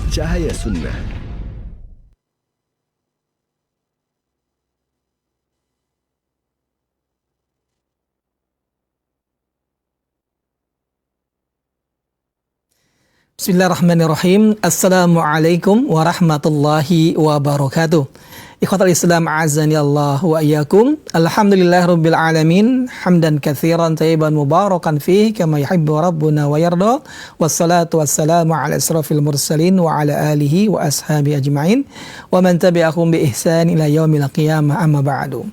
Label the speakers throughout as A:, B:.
A: Cahaya Sunnah.
B: Bismillahirrahmanirrahim. Assalamualaikum warahmatullahi wabarakatuh. Ikhwatal Islam azani Allah wa iyyakum. Alhamdulillahirabbil alamin, hamdan katsiran thayyiban mubarakan fihi kama yuhibbu rabbuna wa yarda. Wassalatu wassalamu ala asrafil mursalin wa ala alihi wa ashabi ajmain wa man tabi'ahum bi ihsan ila yaumil qiyamah, amma ba'du.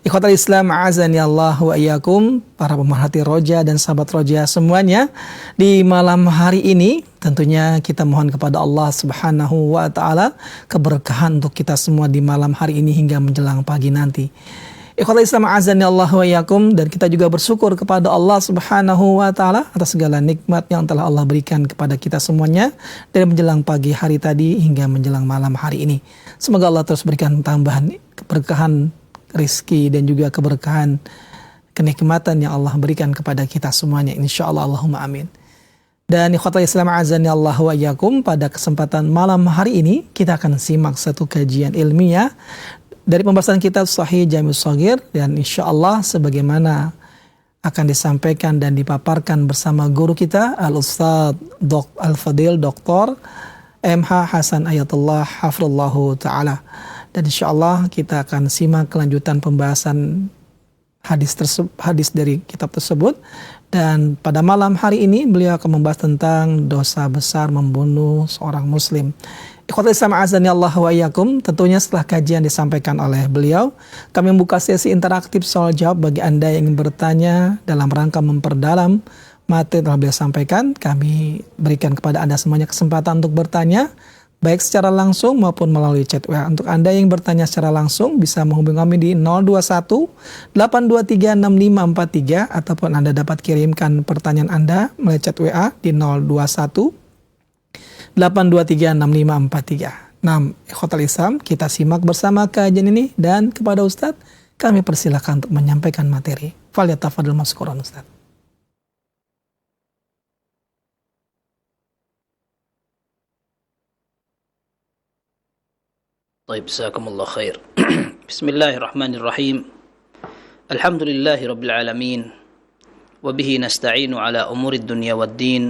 B: Ikhwatal Islam azani Allah wa iyyakum, para pemerhati roja dan sahabat roja semuanya. Di malam hari ini tentunya kita mohon kepada Allah Subhanahu wa taala keberkahan untuk kita semua di malam hari ini hingga menjelang pagi nanti. Ikhwatal Islam azani Allah wa iyyakum, dan kita juga bersyukur kepada Allah Subhanahu wa taala atas segala nikmat yang telah Allah berikan kepada kita semuanya dari menjelang pagi hari tadi hingga menjelang malam hari ini. Semoga Allah terus berikan tambahan keberkahan rizki dan juga keberkahan kenikmatan yang Allah berikan kepada kita semuanya, insyaallah, Allahumma amin. Dan ikhwatal Islam azani Allah wa iyyakum, pada kesempatan malam hari ini kita akan simak satu kajian ilmiah dari pembahasan kitab Sahih Jami' Shaghir, dan insyaallah sebagaimana akan disampaikan dan dipaparkan bersama guru kita Al-Ustadz Al-Fadil Dr. MH Hasan Ayatullah Hafizallahu Ta'ala. Dan insyaallah kita akan simak kelanjutan pembahasan hadis dari kitab tersebut. Dan pada malam hari ini beliau akan membahas tentang dosa besar membunuh seorang muslim. Ikhwatul Islam azani Allah wa iyyakum, tentunya setelah kajian disampaikan oleh beliau, kami membuka sesi interaktif soal jawab bagi Anda yang ingin bertanya dalam rangka memperdalam materi yang telah beliau sampaikan. Kami berikan kepada Anda semuanya kesempatan untuk bertanya, baik secara langsung maupun melalui chat WA. Untuk Anda yang bertanya secara langsung bisa menghubungi kami di 021 823 6543, ataupun Anda dapat kirimkan pertanyaan Anda melalui chat WA di 021 823 6543. Nah, ikhwatal Islam, kita simak bersama kajian ini, dan kepada Ustadz kami persilakan untuk menyampaikan materi. Falyatafadhal mashkuran Ustadz.
C: طيب جزاكم الله خير. بسم الله الرحمن الرحيم. الحمد لله رب العالمين، وبه نستعين على أمور الدنيا والدين،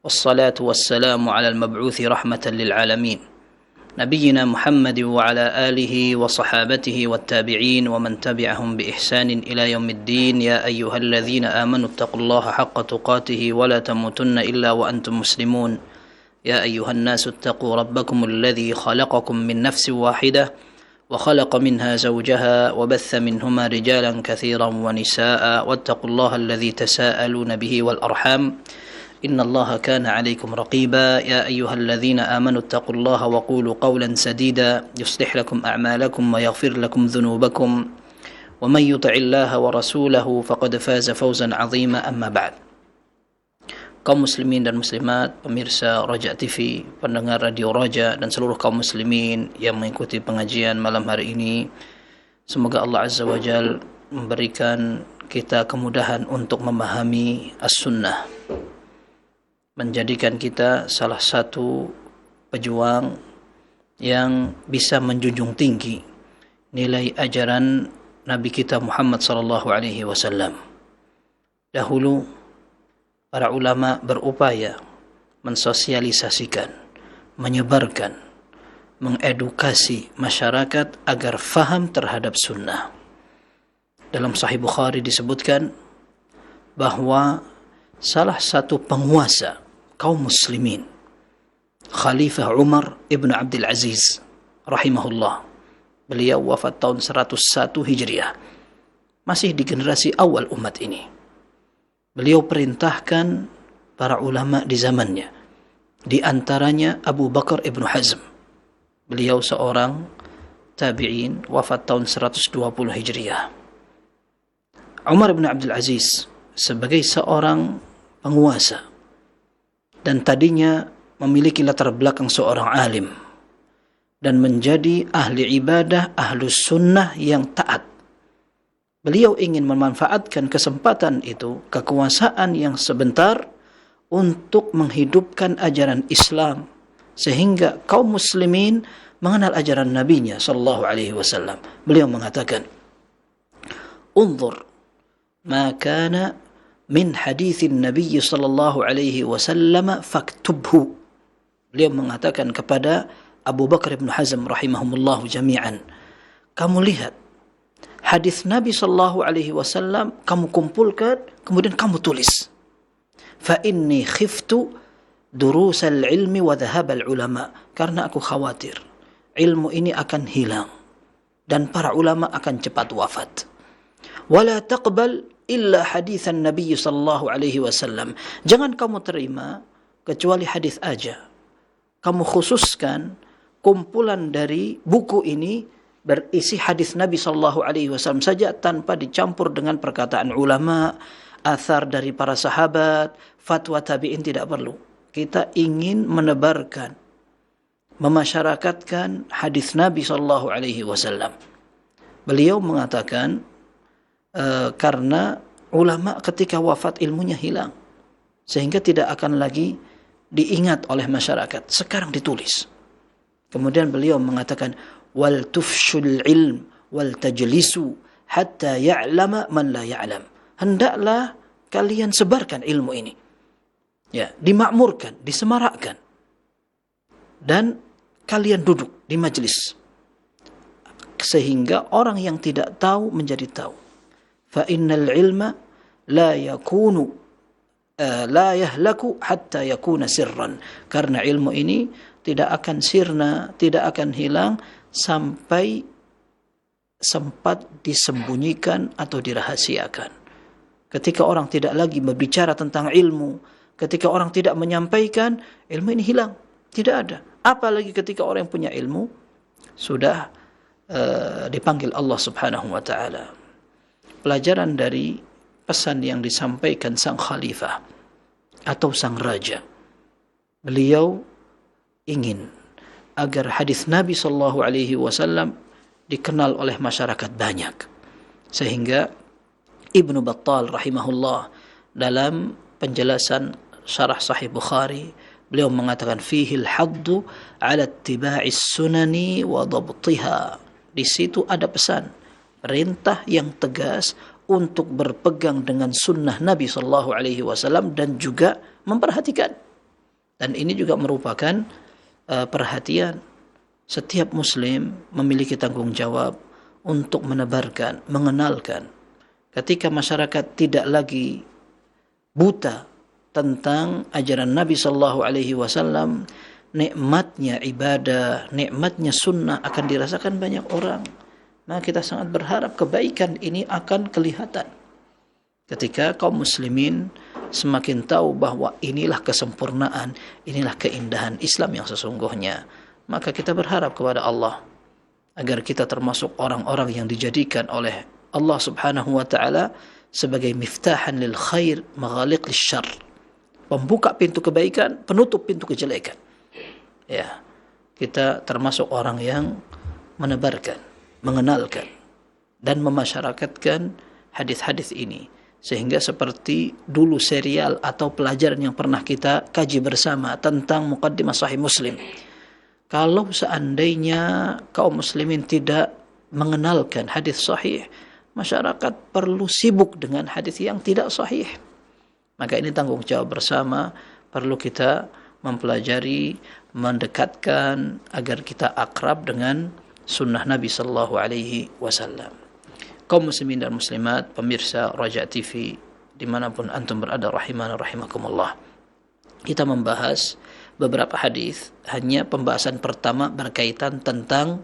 C: والصلاة والسلام على المبعوث رحمة للعالمين نبينا محمد وعلى آله وصحابته والتابعين ومن تبعهم بإحسان إلى يوم الدين. يا أيها الذين آمنوا اتقوا الله حق تقاته ولا تموتن إلا وأنتم مسلمون. يا أيها الناس اتقوا ربكم الذي خلقكم من نفس واحدة وخلق منها زوجها وبث منهما رجالا كثيرا ونساء واتقوا الله الذي تساءلون به والأرحام إن الله كان عليكم رقيبا. يا أيها الذين آمنوا اتقوا الله وقولوا قولا سديدا يصلح لكم أعمالكم ويغفر لكم ذنوبكم ومن يطع الله ورسوله فقد فاز فوزا عظيما. أما بعد. Kaum muslimin dan muslimat, pemirsa Roja TV, pendengar Radio Roja, dan seluruh kaum muslimin yang mengikuti pengajian malam hari ini, semoga Allah Azza wa Jal memberikan kita kemudahan untuk memahami as-sunnah, menjadikan kita salah satu pejuang yang bisa menjunjung tinggi nilai ajaran Nabi kita Muhammad sallallahu alaihi wasallam. Dahulu para ulama berupaya mensosialisasikan, menyebarkan, mengedukasi masyarakat agar faham terhadap sunnah. Dalam Sahih Bukhari disebutkan bahwa salah satu penguasa kaum muslimin, Khalifah Umar ibn Abdul Aziz rahimahullah, beliau wafat tahun 101 Hijriah, masih di generasi awal umat ini. Beliau perintahkan para ulama di zamannya, di antaranya Abu Bakar ibn Hazm. Beliau seorang tabi'in, wafat tahun 120 Hijriah. Umar ibn Abdul Aziz sebagai seorang penguasa, dan tadinya memiliki latar belakang seorang alim, dan menjadi ahli ibadah, ahlus sunnah yang taat. Beliau ingin memanfaatkan kesempatan itu, kekuasaan yang sebentar, untuk menghidupkan ajaran Islam sehingga kaum muslimin mengenal ajaran nabinya sallallahu alaihi wasallam. Beliau mengatakan, "Unzur ma kana min haditsin nabiy sallallahu alaihi wasallam faktubhu." Beliau mengatakan kepada Abu Bakar bin Hazm rahimahumullah jami'an, kamu lihat hadis Nabi sallallahu alaihi wasallam, kamu kumpulkan, kemudian kamu tulis. Fa inni khiftu durusal ilmi wa dhahabal ulama, karena aku khawatir ilmu ini akan hilang dan para ulama akan cepat wafat. Wala taqbal illa haditsan Nabi sallallahu alaihi wasallam, jangan kamu terima kecuali hadis aja. Kamu khususkan kumpulan dari buku ini berisi hadis Nabi sallallahu alaihi wasallam saja tanpa dicampur dengan perkataan ulama, athar dari para sahabat, fatwa tabi'in, tidak perlu. Kita ingin menebarkan, memasyarakatkan hadis Nabi sallallahu alaihi wasallam. Beliau mengatakan karena ulama ketika wafat ilmunya hilang, sehingga tidak akan lagi diingat oleh masyarakat. Sekarang ditulis. Kemudian beliau mengatakan, wal tufshul ilm wal tajlisu hatta ya'lama man la ya'lam. Hendaklah kalian sebarkan ilmu ini. Ya, dimakmurkan, disemarakkan. Dan kalian duduk di majlis sehingga orang yang tidak tahu menjadi tahu. Fa innal ilma la yakunu la yahlaku hatta yakuna sirran. Karena ilmu ini tidak akan sirna, tidak akan hilang sampai sempat disembunyikan atau dirahasiakan. Ketika orang tidak lagi berbicara tentang ilmu, ketika orang tidak menyampaikan, ilmu ini hilang, tidak ada. Apalagi ketika orang yang punya ilmu sudah dipanggil Allah Subhanahu wa taala. Pelajaran dari pesan yang disampaikan sang khalifah atau sang raja. Beliau ingin agar hadis Nabi sallallahu alaihi wasallam dikenal oleh masyarakat banyak. Sehingga Ibnu Battal rahimahullah dalam penjelasan syarah Sahih Bukhari, beliau mengatakan fihil haddu ala ittiba'is sunani wa dhabtiha. Di situ ada pesan, perintah yang tegas untuk berpegang dengan sunnah Nabi sallallahu alaihi wasallam dan juga memperhatikan. Dan ini juga merupakan perhatian. Setiap muslim memiliki tanggung jawab untuk menebarkan, mengenalkan. Ketika masyarakat tidak lagi buta tentang ajaran Nabi sallallahu alaihi wasallam, nikmatnya ibadah, nikmatnya sunnah akan dirasakan banyak orang. Nah, kita sangat berharap kebaikan ini akan kelihatan ketika kaum muslimin semakin tahu bahwa inilah kesempurnaan, inilah keindahan Islam yang sesungguhnya. Maka kita berharap kepada Allah agar kita termasuk orang-orang yang dijadikan oleh Allah Subhanahu wa taala sebagai miftahan lil khair, maghaliq lis syarr. Pembuka pintu kebaikan, penutup pintu kejelekan. Ya. Kita termasuk orang yang menebarkan, mengenalkan dan memasyarakatkan hadis-hadis ini. Sehingga seperti dulu serial atau pelajaran yang pernah kita kaji bersama tentang Muqaddimah Sahih Muslim. Kalau seandainya kaum muslimin tidak mengenalkan hadis sahih, masyarakat perlu sibuk dengan hadis yang tidak sahih. Maka ini tanggung jawab bersama, perlu kita mempelajari, mendekatkan agar kita akrab dengan sunnah Nabi sallallahu alaihi wasallam. Kaum muslimin dan muslimat, pemirsa Raja TV dimanapun antum berada, rahimana rahimakumullah. Kita membahas beberapa hadis, hanya pembahasan pertama berkaitan tentang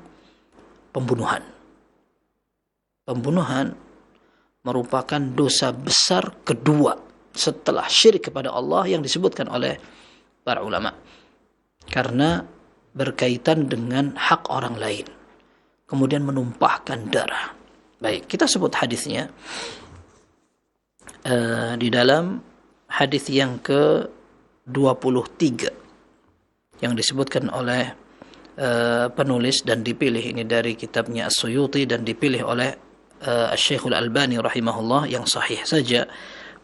C: pembunuhan. Pembunuhan merupakan dosa besar kedua setelah syirik kepada Allah yang disebutkan oleh para ulama. Karena berkaitan dengan hak orang lain. Kemudian menumpahkan darah. Baik, kita sebut hadisnya. Di dalam hadis yang ke-23 yang disebutkan oleh penulis dan dipilih ini dari kitabnya As-Suyuti dan dipilih oleh Syekhul Albani rahimahullah yang sahih saja.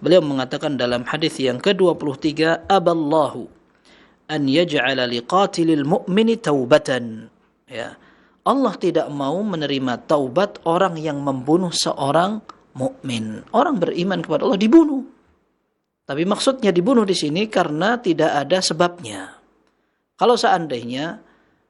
C: Beliau mengatakan dalam hadis yang ke-23, aballahu an yaj'ala liqatilil mu'mini taubatan. Ya. Allah tidak mau menerima taubat orang yang membunuh seorang mukmin. Orang beriman kepada Allah dibunuh. Tapi maksudnya dibunuh di sini karena tidak ada sebabnya. Kalau seandainya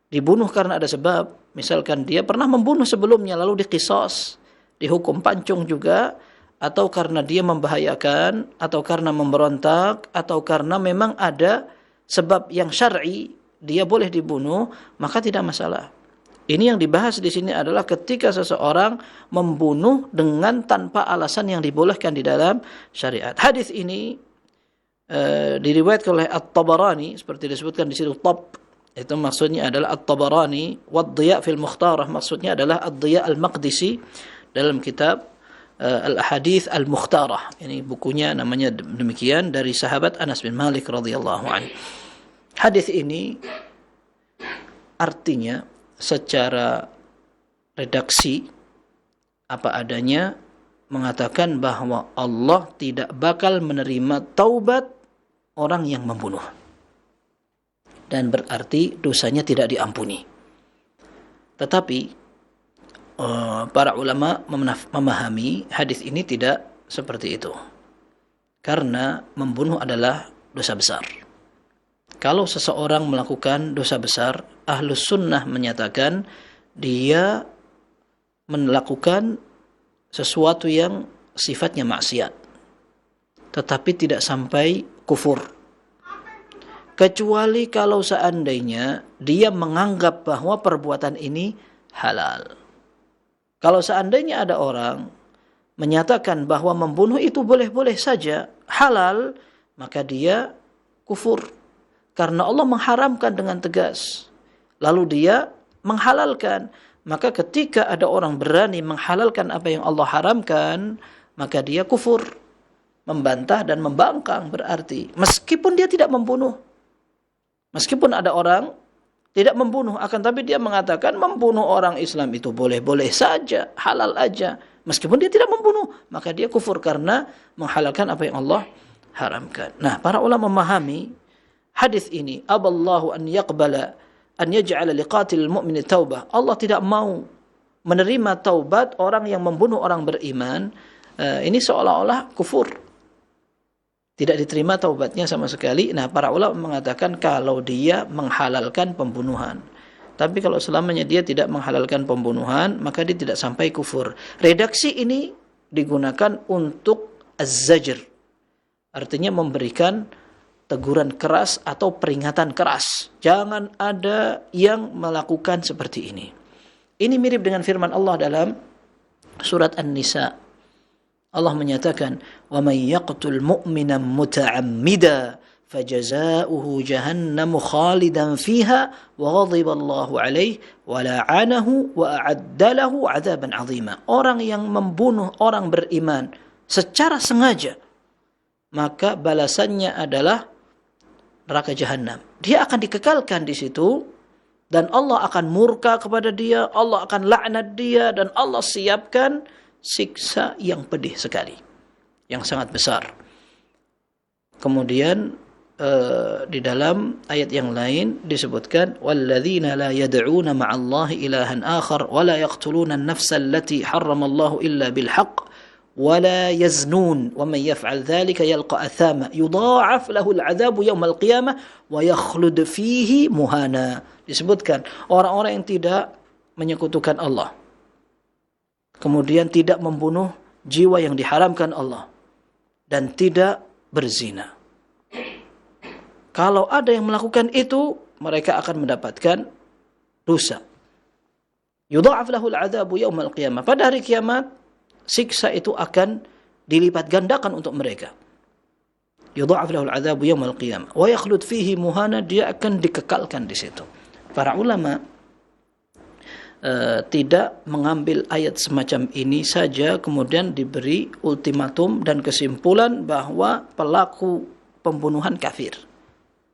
C: dibunuh karena ada sebab, misalkan dia pernah membunuh sebelumnya lalu diqisas, dihukum pancung juga, atau karena dia membahayakan, atau karena memberontak, atau karena memang ada sebab yang syar'i dia boleh dibunuh, maka tidak masalah. Ini yang dibahas di sini adalah ketika seseorang membunuh dengan tanpa alasan yang dibolehkan di dalam syariat. Hadis ini diriwayatkan oleh At-Tabarani seperti disebutkan di situ Tab. Itu maksudnya adalah At-Tabarani wa Ad-Diya fil Mukhtarah, maksudnya adalah Ad-Diya Al-Maqdisi dalam kitab Al-Ahadits Al-Mukhtarah. Ini bukunya namanya demikian, dari sahabat Anas bin Malik radhiyallahu anhu. Hadis ini artinya secara redaksi apa adanya mengatakan bahwa Allah tidak bakal menerima taubat orang yang membunuh, dan berarti dosanya tidak diampuni. Tetapi para ulama memahami hadis ini tidak seperti itu, karena membunuh adalah dosa besar. Kalau seseorang melakukan dosa besar, Ahlus Sunnah menyatakan dia melakukan sesuatu yang sifatnya maksiat, tetapi tidak sampai kufur. Kecuali kalau seandainya dia menganggap bahwa perbuatan ini halal. Kalau seandainya ada orang menyatakan bahwa membunuh itu boleh-boleh saja, halal, maka dia kufur. Karena Allah mengharamkan dengan tegas, lalu dia menghalalkan. Maka ketika ada orang berani menghalalkan apa yang Allah haramkan, maka dia kufur, membantah dan membangkang berarti. Meskipun dia tidak membunuh, meskipun ada orang tidak membunuh, akan tapi dia mengatakan membunuh orang Islam itu boleh-boleh saja, halal aja. Meskipun dia tidak membunuh, maka dia kufur karena menghalalkan apa yang Allah haramkan. Nah, para ulama memahami hadis ini, aballahu an yaqbala an yaj'ala liqatil mu'mini taubah. Allah tidak mau menerima taubat orang yang membunuh orang beriman. Ini seolah-olah kufur, tidak diterima taubatnya sama sekali. Nah, para ulama mengatakan kalau dia menghalalkan pembunuhan. Tapi kalau selamanya dia tidak menghalalkan pembunuhan, maka dia tidak sampai kufur. Redaksi ini digunakan untuk az-zajr, artinya memberikan teguran keras atau peringatan keras. Jangan ada yang melakukan seperti ini. Ini mirip dengan firman Allah dalam surat An-Nisa. Allah menyatakan, وَمَنْ يَقْتُلْ مُؤْمِنًا مُتَعَمِّدًا فَجَزَاؤُهُ جَهَنَّمُ خَالِدًا فِيهَا وَغَضِبَ اللَّهُ عَلَيْهِ وَلَعَنَهُ وَأَعَدَّ لَهُ عَذَابًا عَظِيمًا. Orang yang membunuh orang beriman secara sengaja, maka balasannya adalah neraka jahanam. Dia akan dikekalkan di situ, dan Allah akan murka kepada dia, Allah akan laknat dia, dan Allah siapkan siksa yang pedih sekali, yang sangat besar. Kemudian di dalam ayat yang lain disebutkan, walladzina la yad'una ma'allahi ilahan akhar wa la yaqtuluna an-nafsa allati harramallahu illa bil haqq ولا يزنون ومن يفعل ذلك يلقى أثاما يضاعف له العذاب يوم القيامة ويخلد فيه مهانا. Disebutkan orang-orang yang tidak menyekutukan Allah, kemudian tidak membunuh jiwa yang diharamkan Allah, dan tidak berzina. Kalau ada yang melakukan itu, mereka akan mendapatkan dosa. Yudha'af lahul 'adzabu yaumal qiyamah. Pada hari kiamat siksa itu akan dilipat gandakan untuk mereka. Yudha'af lahul 'adzabu yaumal qiyamah wa yakhlud fihi muhana, dia akan dikekalkan di situ. Para ulama tidak mengambil ayat semacam ini saja kemudian diberi ultimatum dan kesimpulan bahwa pelaku pembunuhan kafir.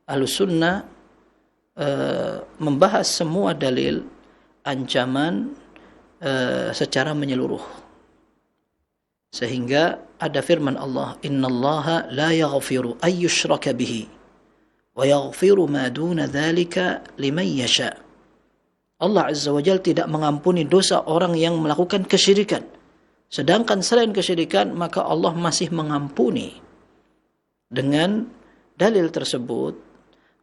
C: Ahlus Sunnah membahas semua dalil ancaman secara menyeluruh, sehingga ada firman Allah, innallaha la yaghfiru ay yushraka bihi wa yaghfiru ma duna dzalika liman yasha. Allah Azza wa Jalla tidak mengampuni dosa orang yang melakukan kesyirikan. Sedangkan selain kesyirikan, maka Allah masih mengampuni. Dengan dalil tersebut,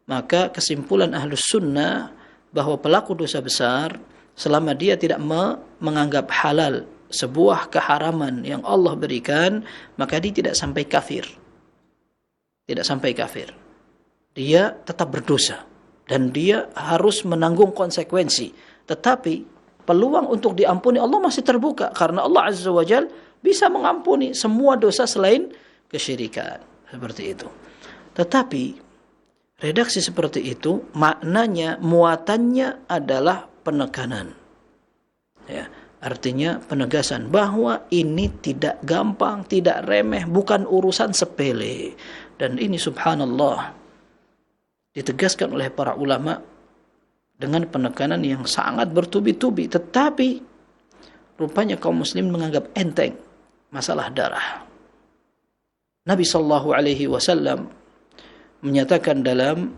C: maka kesimpulan Ahlus Sunnah bahwa pelaku dosa besar, selama dia tidak menganggap halal sebuah keharaman yang Allah berikan, maka dia tidak sampai kafir. Tidak sampai kafir. Dia tetap berdosa. Dan dia harus menanggung konsekuensi. Tetapi peluang untuk diampuni Allah masih terbuka. Karena Allah Azza wa Jal bisa mengampuni semua dosa selain kesyirikan. Seperti itu. Tetapi redaksi seperti itu maknanya, muatannya adalah penekanan. Ya, artinya penegasan bahwa ini tidak gampang, tidak remeh, bukan urusan sepele. Dan ini subhanallah ditegaskan oleh para ulama dengan penekanan yang sangat bertubi-tubi. Tetapi rupanya kaum muslim menganggap enteng masalah darah. Nabi sallallahu alaihi wasallam menyatakan dalam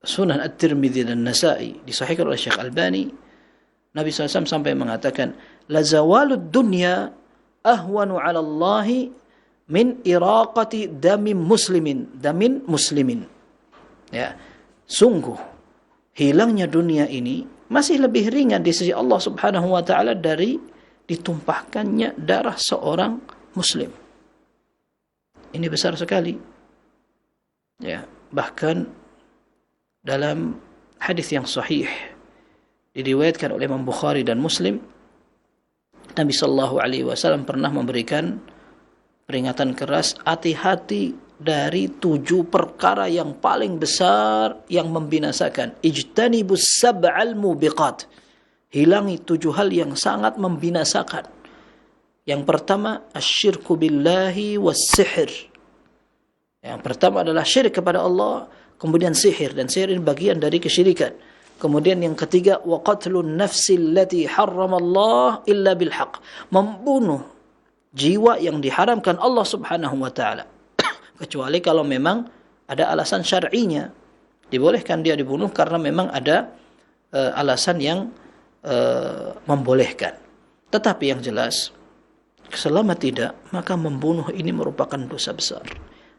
C: Sunan At-Tirmidzi dan Nasa'i, disahihkan oleh Syekh Albani, Nabi SAW sampai mengatakan, la zawalud dunya ahwanu 'ala Allah min iraqati damin muslimin. Ya, sungguh hilangnya dunia ini masih lebih ringan di sisi Allah Subhanahu wa taala dari ditumpahkannya darah seorang muslim. Ini besar sekali. Ya, bahkan dalam hadis yang sahih diriwayatkan oleh Imam Bukhari dan Muslim, Nabi sallallahu alaihi wasallam pernah memberikan peringatan keras, hati-hati dari 7 perkara yang paling besar yang membinasakan. Ijtanibus sab'al mubiqat. Hilangi 7 hal yang sangat membinasakan. Yang pertama, asyirku billahi was-sihr. Yang pertama adalah syirik kepada Allah, kemudian sihir, dan sihir ini bagian dari kesyirikan. Kemudian yang ketiga, wa qatlun nafsi allati harramallah illa bil haqq. Membunuh jiwa yang diharamkan Allah Subhanahu wa taala. Kecuali kalau memang ada alasan syar'inya. Dibolehkan dia dibunuh karena memang ada alasan yang membolehkan. Tetapi yang jelas, selama tidak, maka membunuh ini merupakan dosa besar.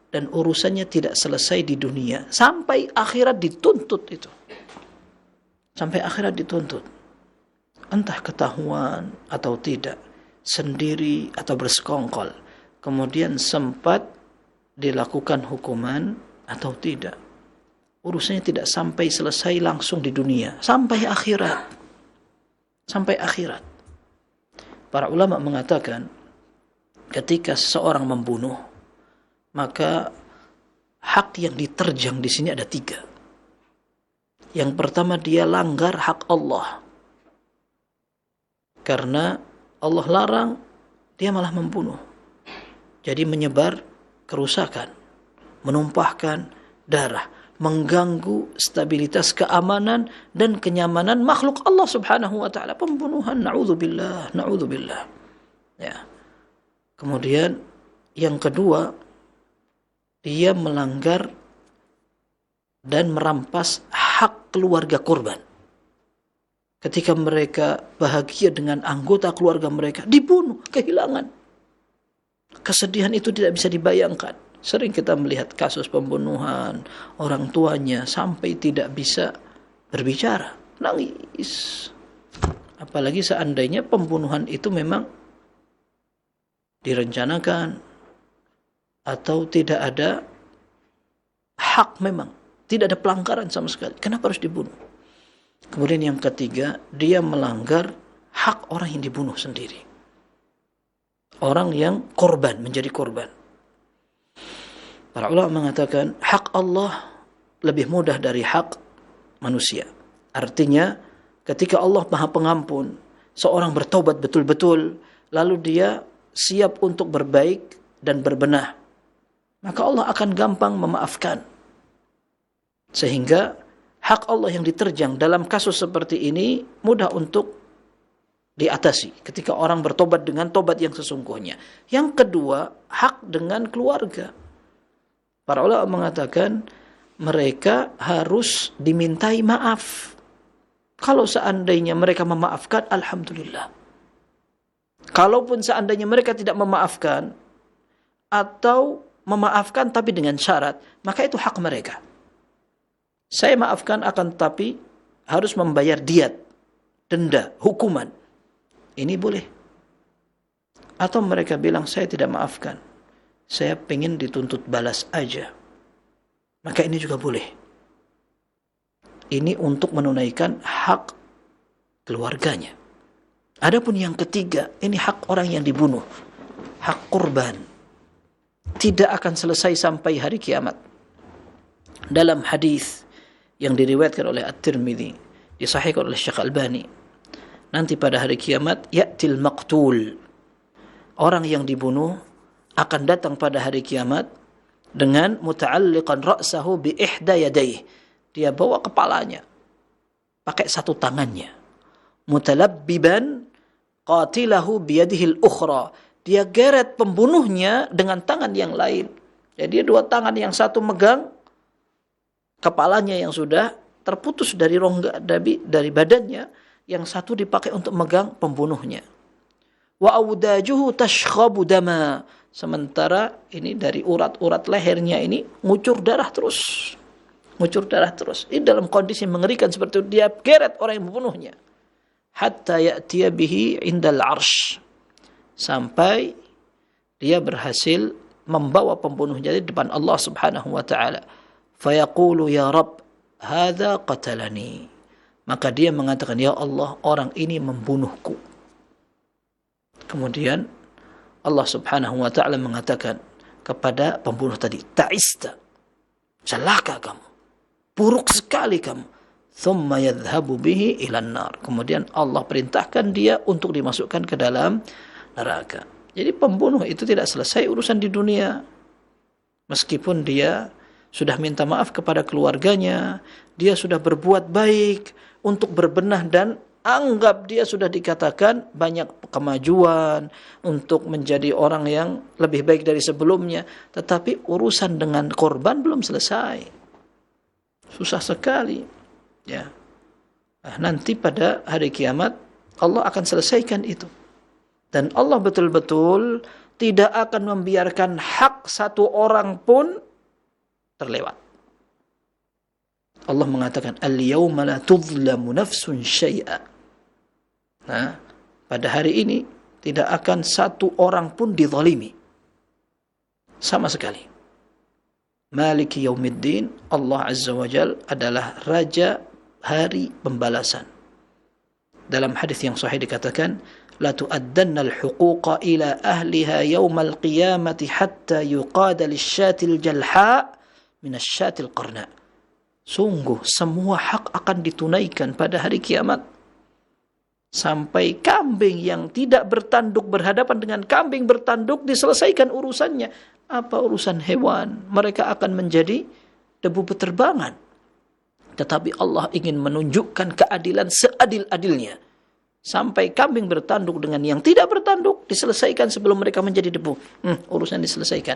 C: Dan urusannya tidak selesai di dunia. Sampai akhirat dituntut itu. Sampai akhirat dituntut. Entah ketahuan atau tidak. Sendiri atau bersekongkol. Kemudian sempat dilakukan hukuman atau tidak. Urusannya tidak sampai selesai langsung di dunia. Sampai akhirat. Sampai akhirat. Para ulama mengatakan, ketika seseorang membunuh, maka hak yang diterjang di sini ada 3. Yang pertama, dia langgar hak Allah. Karena Allah larang, dia malah membunuh. Jadi menyebar kerusakan, menumpahkan darah, mengganggu stabilitas keamanan dan kenyamanan makhluk Allah Subhanahu wa taala. Pembunuhan, naudzubillah, naudzubillah. Ya. Kemudian yang kedua, dia melanggar dan merampas hak keluarga korban. Ketika mereka bahagia dengan anggota keluarga mereka, dibunuh, kehilangan. Kesedihan itu tidak bisa dibayangkan. Sering kita melihat kasus pembunuhan orang tuanya sampai tidak bisa berbicara, nangis. Apalagi seandainya pembunuhan itu memang direncanakan atau tidak ada hak, memang tidak ada pelanggaran sama sekali. Kenapa harus dibunuh? Kemudian yang ketiga, dia melanggar hak orang yang dibunuh sendiri. Orang yang korban, menjadi korban. Para ulama mengatakan hak Allah lebih mudah dari hak manusia. Artinya ketika Allah Maha Pengampun, seorang bertobat betul-betul, lalu dia siap untuk berbaik dan berbenah, maka Allah akan gampang memaafkan. Sehingga hak Allah yang diterjang dalam kasus seperti ini mudah untuk diatasi ketika orang bertobat dengan tobat yang sesungguhnya. Yang kedua, hak dengan keluarga. Para ulama mengatakan mereka harus dimintai maaf. Kalau seandainya mereka memaafkan, alhamdulillah. Kalaupun seandainya mereka tidak memaafkan, atau memaafkan tapi dengan syarat, maka itu hak mereka. Saya maafkan akan tetapi harus membayar diat, denda, hukuman. Ini boleh. Atau mereka bilang, saya tidak maafkan, saya pengen dituntut balas aja. Maka ini juga boleh. Ini untuk menunaikan hak keluarganya. Adapun yang ketiga, ini hak orang yang dibunuh, hak kurban. Tidak akan selesai sampai hari kiamat. Dalam hadis yang diriwayatkan oleh At-Tirmidzi, disahihkan oleh Syekh Albani, nanti pada hari kiamat, ya'til maqtul, orang yang dibunuh akan datang pada hari kiamat dengan muta'alliqan ra'sahu bi ihda yadayhi, dia bawa kepalanya pakai satu tangannya, mutalabbiban qatilahu biyadihi al-ukhra, dia geret pembunuhnya dengan tangan yang lain. Jadi dua tangan, yang satu megang kepalanya yang sudah terputus dari rongga dari badannya, yang satu dipakai untuk megang pembunuhnya. Wa awdajuhu tashkhabu dama, sementara ini dari urat-urat lehernya ini ngucur darah terus. Ini dalam kondisi mengerikan seperti itu, dia geret orang yang membunuhnya. Hatta ya'tiya bihi indal arsh, sampai dia berhasil membawa pembunuhnya di depan Allah Subhanahu wa taala. Fayaqulu ya Rabb, hadza qatalani. Maka dia mengatakan, ya Allah, orang ini membunuhku. Kemudian Allah Subhanahu wa taala mengatakan kepada pembunuh tadi, ta'ista, celaka kamu, buruk sekali kamu. Thumma yadhhabu bihi ilan nar. Kemudian Allah perintahkan dia untuk dimasukkan ke dalam neraka. Jadi pembunuh itu tidak selesai urusan di dunia. Meskipun dia sudah minta maaf kepada keluarganya, dia sudah berbuat baik untuk berbenah dan anggap dia sudah dikatakan banyak kemajuan untuk menjadi orang yang lebih baik dari sebelumnya, tetapi urusan dengan korban belum selesai. Susah sekali. Ya. Nanti pada hari kiamat Allah akan selesaikan itu. Dan Allah betul-betul tidak akan membiarkan hak satu orang pun terlewat. Allah mengatakan, al-yawma la tuzlamu nafsun syai'a. Nah, pada hari ini tidak akan satu orang pun dizalimi sama sekali. Maliki yaumiddin, Allah Azza wa Jal adalah raja hari pembalasan. Dalam hadis yang sahih dikatakan, la tu'addanna al-huquqa ila ahliha yawmal qiyamati hatta yuqada lisyatil jalha min asyatil qarna. Sungguh semua hak akan ditunaikan pada hari kiamat, sampai kambing yang tidak bertanduk berhadapan dengan kambing bertanduk diselesaikan urusannya. Apa urusan hewan? Mereka akan menjadi debu beterbangan. Tetapi Allah ingin menunjukkan keadilan seadil-adilnya. Sampai kambing bertanduk dengan yang tidak bertanduk diselesaikan sebelum mereka menjadi debu. Urusan diselesaikan.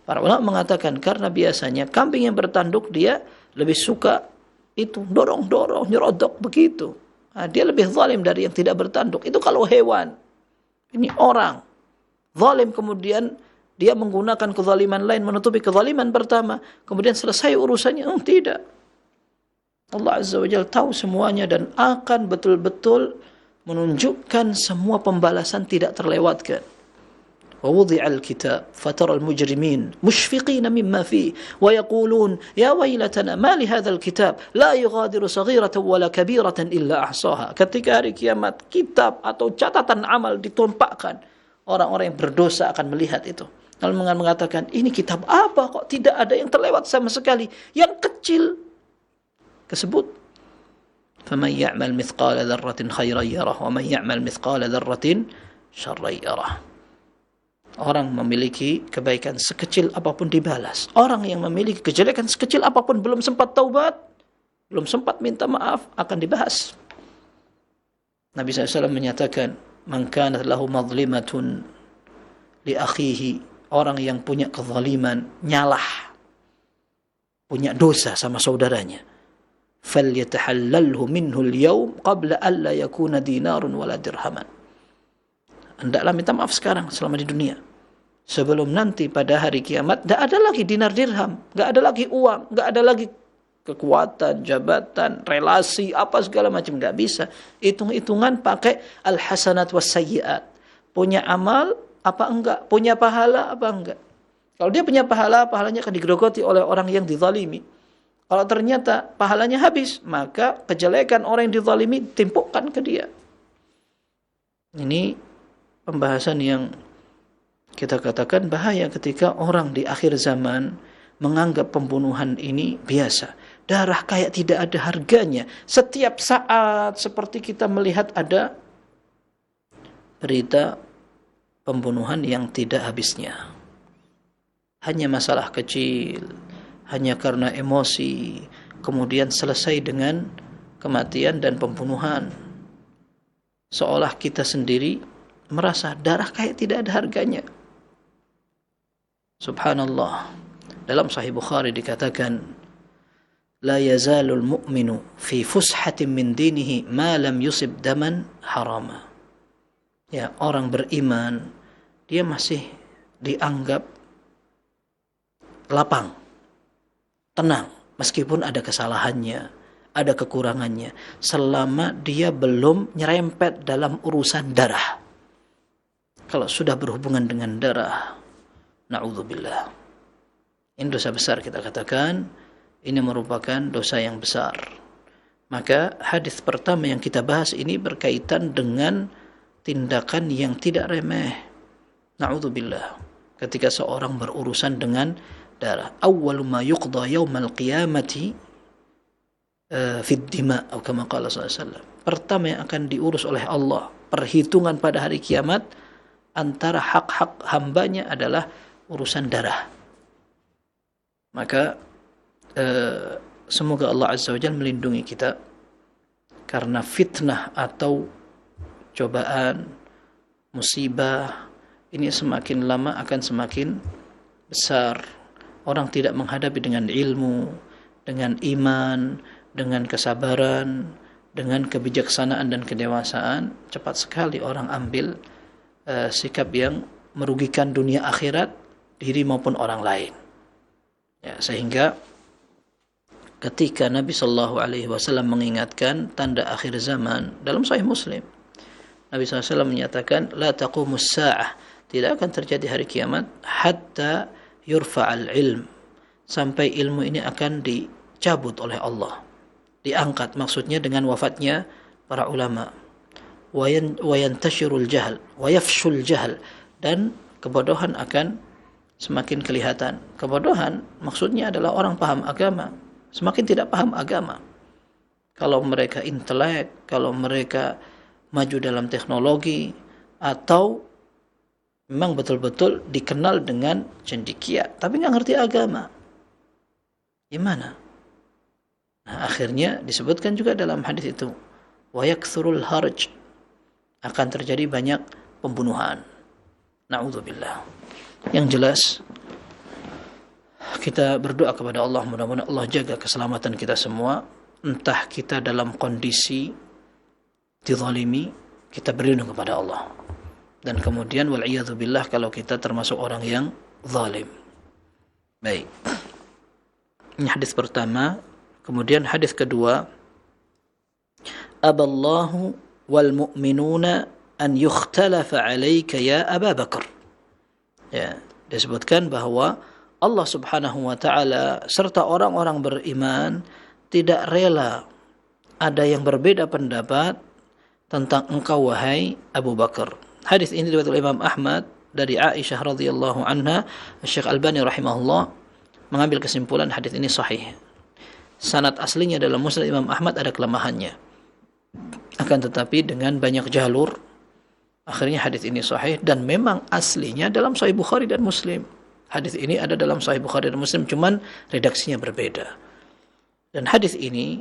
C: Para ulama mengatakan karena biasanya kambing yang bertanduk dia lebih suka itu dorong-dorong, nyerodok begitu. Dia lebih zalim dari yang tidak bertanduk. Itu kalau hewan. Ini orang zalim, kemudian dia menggunakan kezaliman lain menutupi kezaliman pertama, kemudian selesai urusannya. Tidak. Allah Azza wa Jalla tahu semuanya dan akan betul-betul menunjukkan semua pembalasan tidak terlewatkan. ووضع الكتاب فترى المجرمين مشفقين مما فيه ويقولون يا ويلتنا ما لهذا الكتاب لا يغادر صغيرة ولا كبيرة إلا أحصاها. Ketika hari kiamat, kitab atau catatan amal ditumpahkan, orang-orang yang berdosa akan melihat itu lalu mengatakan, ini kitab apa kok tidak ada yang terlewat sama sekali, yang kecil tersebut. فمن يعمل مثقال ذرة خيرا يره ومن يعمل مثقال ذرة شرا يره. Orang memiliki kebaikan sekecil apapun dibalas. Orang yang memiliki kejelekan sekecil apapun belum sempat taubat, belum sempat minta maaf, akan dibahas. Nabi SAW menyatakan, man kanat lahu mazlimatun li akhihi, orang yang punya kezaliman, nyalah punya dosa sama saudaranya, falyatahallalhu minhu al-yawm qabla an la yakuna dinarun wala dirhaman. Hendaklah minta maaf sekarang selama di dunia, sebelum nanti pada hari kiamat tidak ada lagi dinar dirham, tidak ada lagi uang, tidak ada lagi kekuatan, jabatan, relasi, apa segala macam, tidak bisa. Hitung-hitungan pakai al-hasanat was sayyiat. Punya amal apa enggak, punya pahala apa enggak. Kalau dia punya pahala, pahalanya akan digerogoti oleh orang yang dizalimi. Kalau ternyata pahalanya habis, maka kejelekan orang yang dizalimi timpukkan ke dia. Ini pembahasan yang kita katakan bahaya ketika orang di akhir zaman menganggap pembunuhan ini biasa. Darah kayak tidak ada harganya. Setiap saat seperti kita melihat ada berita pembunuhan yang tidak habisnya. Hanya masalah kecil, hanya karena emosi, kemudian selesai dengan kematian dan pembunuhan. Seolah kita sendiri merasa darah kayak tidak ada harganya. Subhanallah. Dalam Sahih Bukhari dikatakan, la yazalul mu'minu fi fushatin min dinihi ma lam yusib daman harama. Ya, orang beriman dia masih dianggap lapang, tenang, meskipun ada kesalahannya, ada kekurangannya, selama dia belum nyerempet dalam urusan darah. Kalau sudah berhubungan dengan darah, na'udzubillah, ini dosa besar, kita katakan ini merupakan dosa yang besar. Maka hadis pertama yang kita bahas ini berkaitan dengan tindakan yang tidak remeh. Na'udzubillah, ketika seorang berurusan dengan darah. Awwalu ma yuqda yaumal qiyamati fid dima, atau kama qala sallallahu alaihi wasallam. Pertama yang akan diurus oleh Allah, perhitungan pada hari kiamat antara hak-hak hambanya adalah urusan darah. Maka semoga Allah Azza wa Jalla melindungi kita, karena fitnah atau cobaan, musibah ini semakin lama akan semakin besar. Orang tidak menghadapi dengan ilmu, dengan iman, dengan kesabaran, dengan kebijaksanaan dan kedewasaan, cepat sekali orang ambil sikap yang merugikan dunia akhirat, diri maupun orang lain. Ya, sehingga ketika Nabi Shallallahu Alaihi Wasallam mengingatkan tanda akhir zaman dalam Sahih Muslim, Nabi SAW menyatakan, la taqumus sa'ah, tidak akan terjadi hari kiamat hatta yurfa'al ilm, sampai ilmu ini akan dicabut oleh Allah, diangkat, maksudnya dengan wafatnya para ulama. Wayantashirul jahl, wayafshul jahl, dan kebodohan akan semakin kelihatan. Kebodohan maksudnya adalah orang paham agama semakin tidak paham agama. Kalau mereka intelek, kalau mereka maju dalam teknologi, atau memang betul-betul dikenal dengan cendekia, tapi nggak ngerti agama, gimana? Nah, akhirnya disebutkan juga dalam hadis itu, wa yakthurul harj, akan terjadi banyak pembunuhan. Na'udzubillah. Yang jelas, kita berdoa kepada Allah, mudah-mudahan Allah jaga keselamatan kita semua. Entah kita dalam kondisi dizalimi, kita berlindung kepada Allah. Dan kemudian wal'iyadzubillah kalau kita termasuk orang yang zalim. Baik. Ini hadis pertama. Kemudian hadis kedua, aballahu wal mu'minuna an yukhtalafa 'alaika ya Aba Bakar. Ya, disebutkan bahwa Allah Subhanahu wa taala serta orang-orang beriman tidak rela ada yang berbeda pendapat tentang engkau wahai Abu Bakar. Hadis ini diriwayatkan oleh Imam Ahmad dari Aisyah radhiyallahu anha. Syekh Albani rahimahullah mengambil kesimpulan hadis ini sahih. Sanad aslinya dalam Musnad Imam Ahmad ada kelemahannya. Akan tetapi dengan banyak jalur akhirnya hadis ini sahih, dan memang aslinya dalam Sahih Bukhari dan Muslim. Hadis ini ada dalam Sahih Bukhari dan Muslim, cuman redaksinya berbeda. Dan hadis ini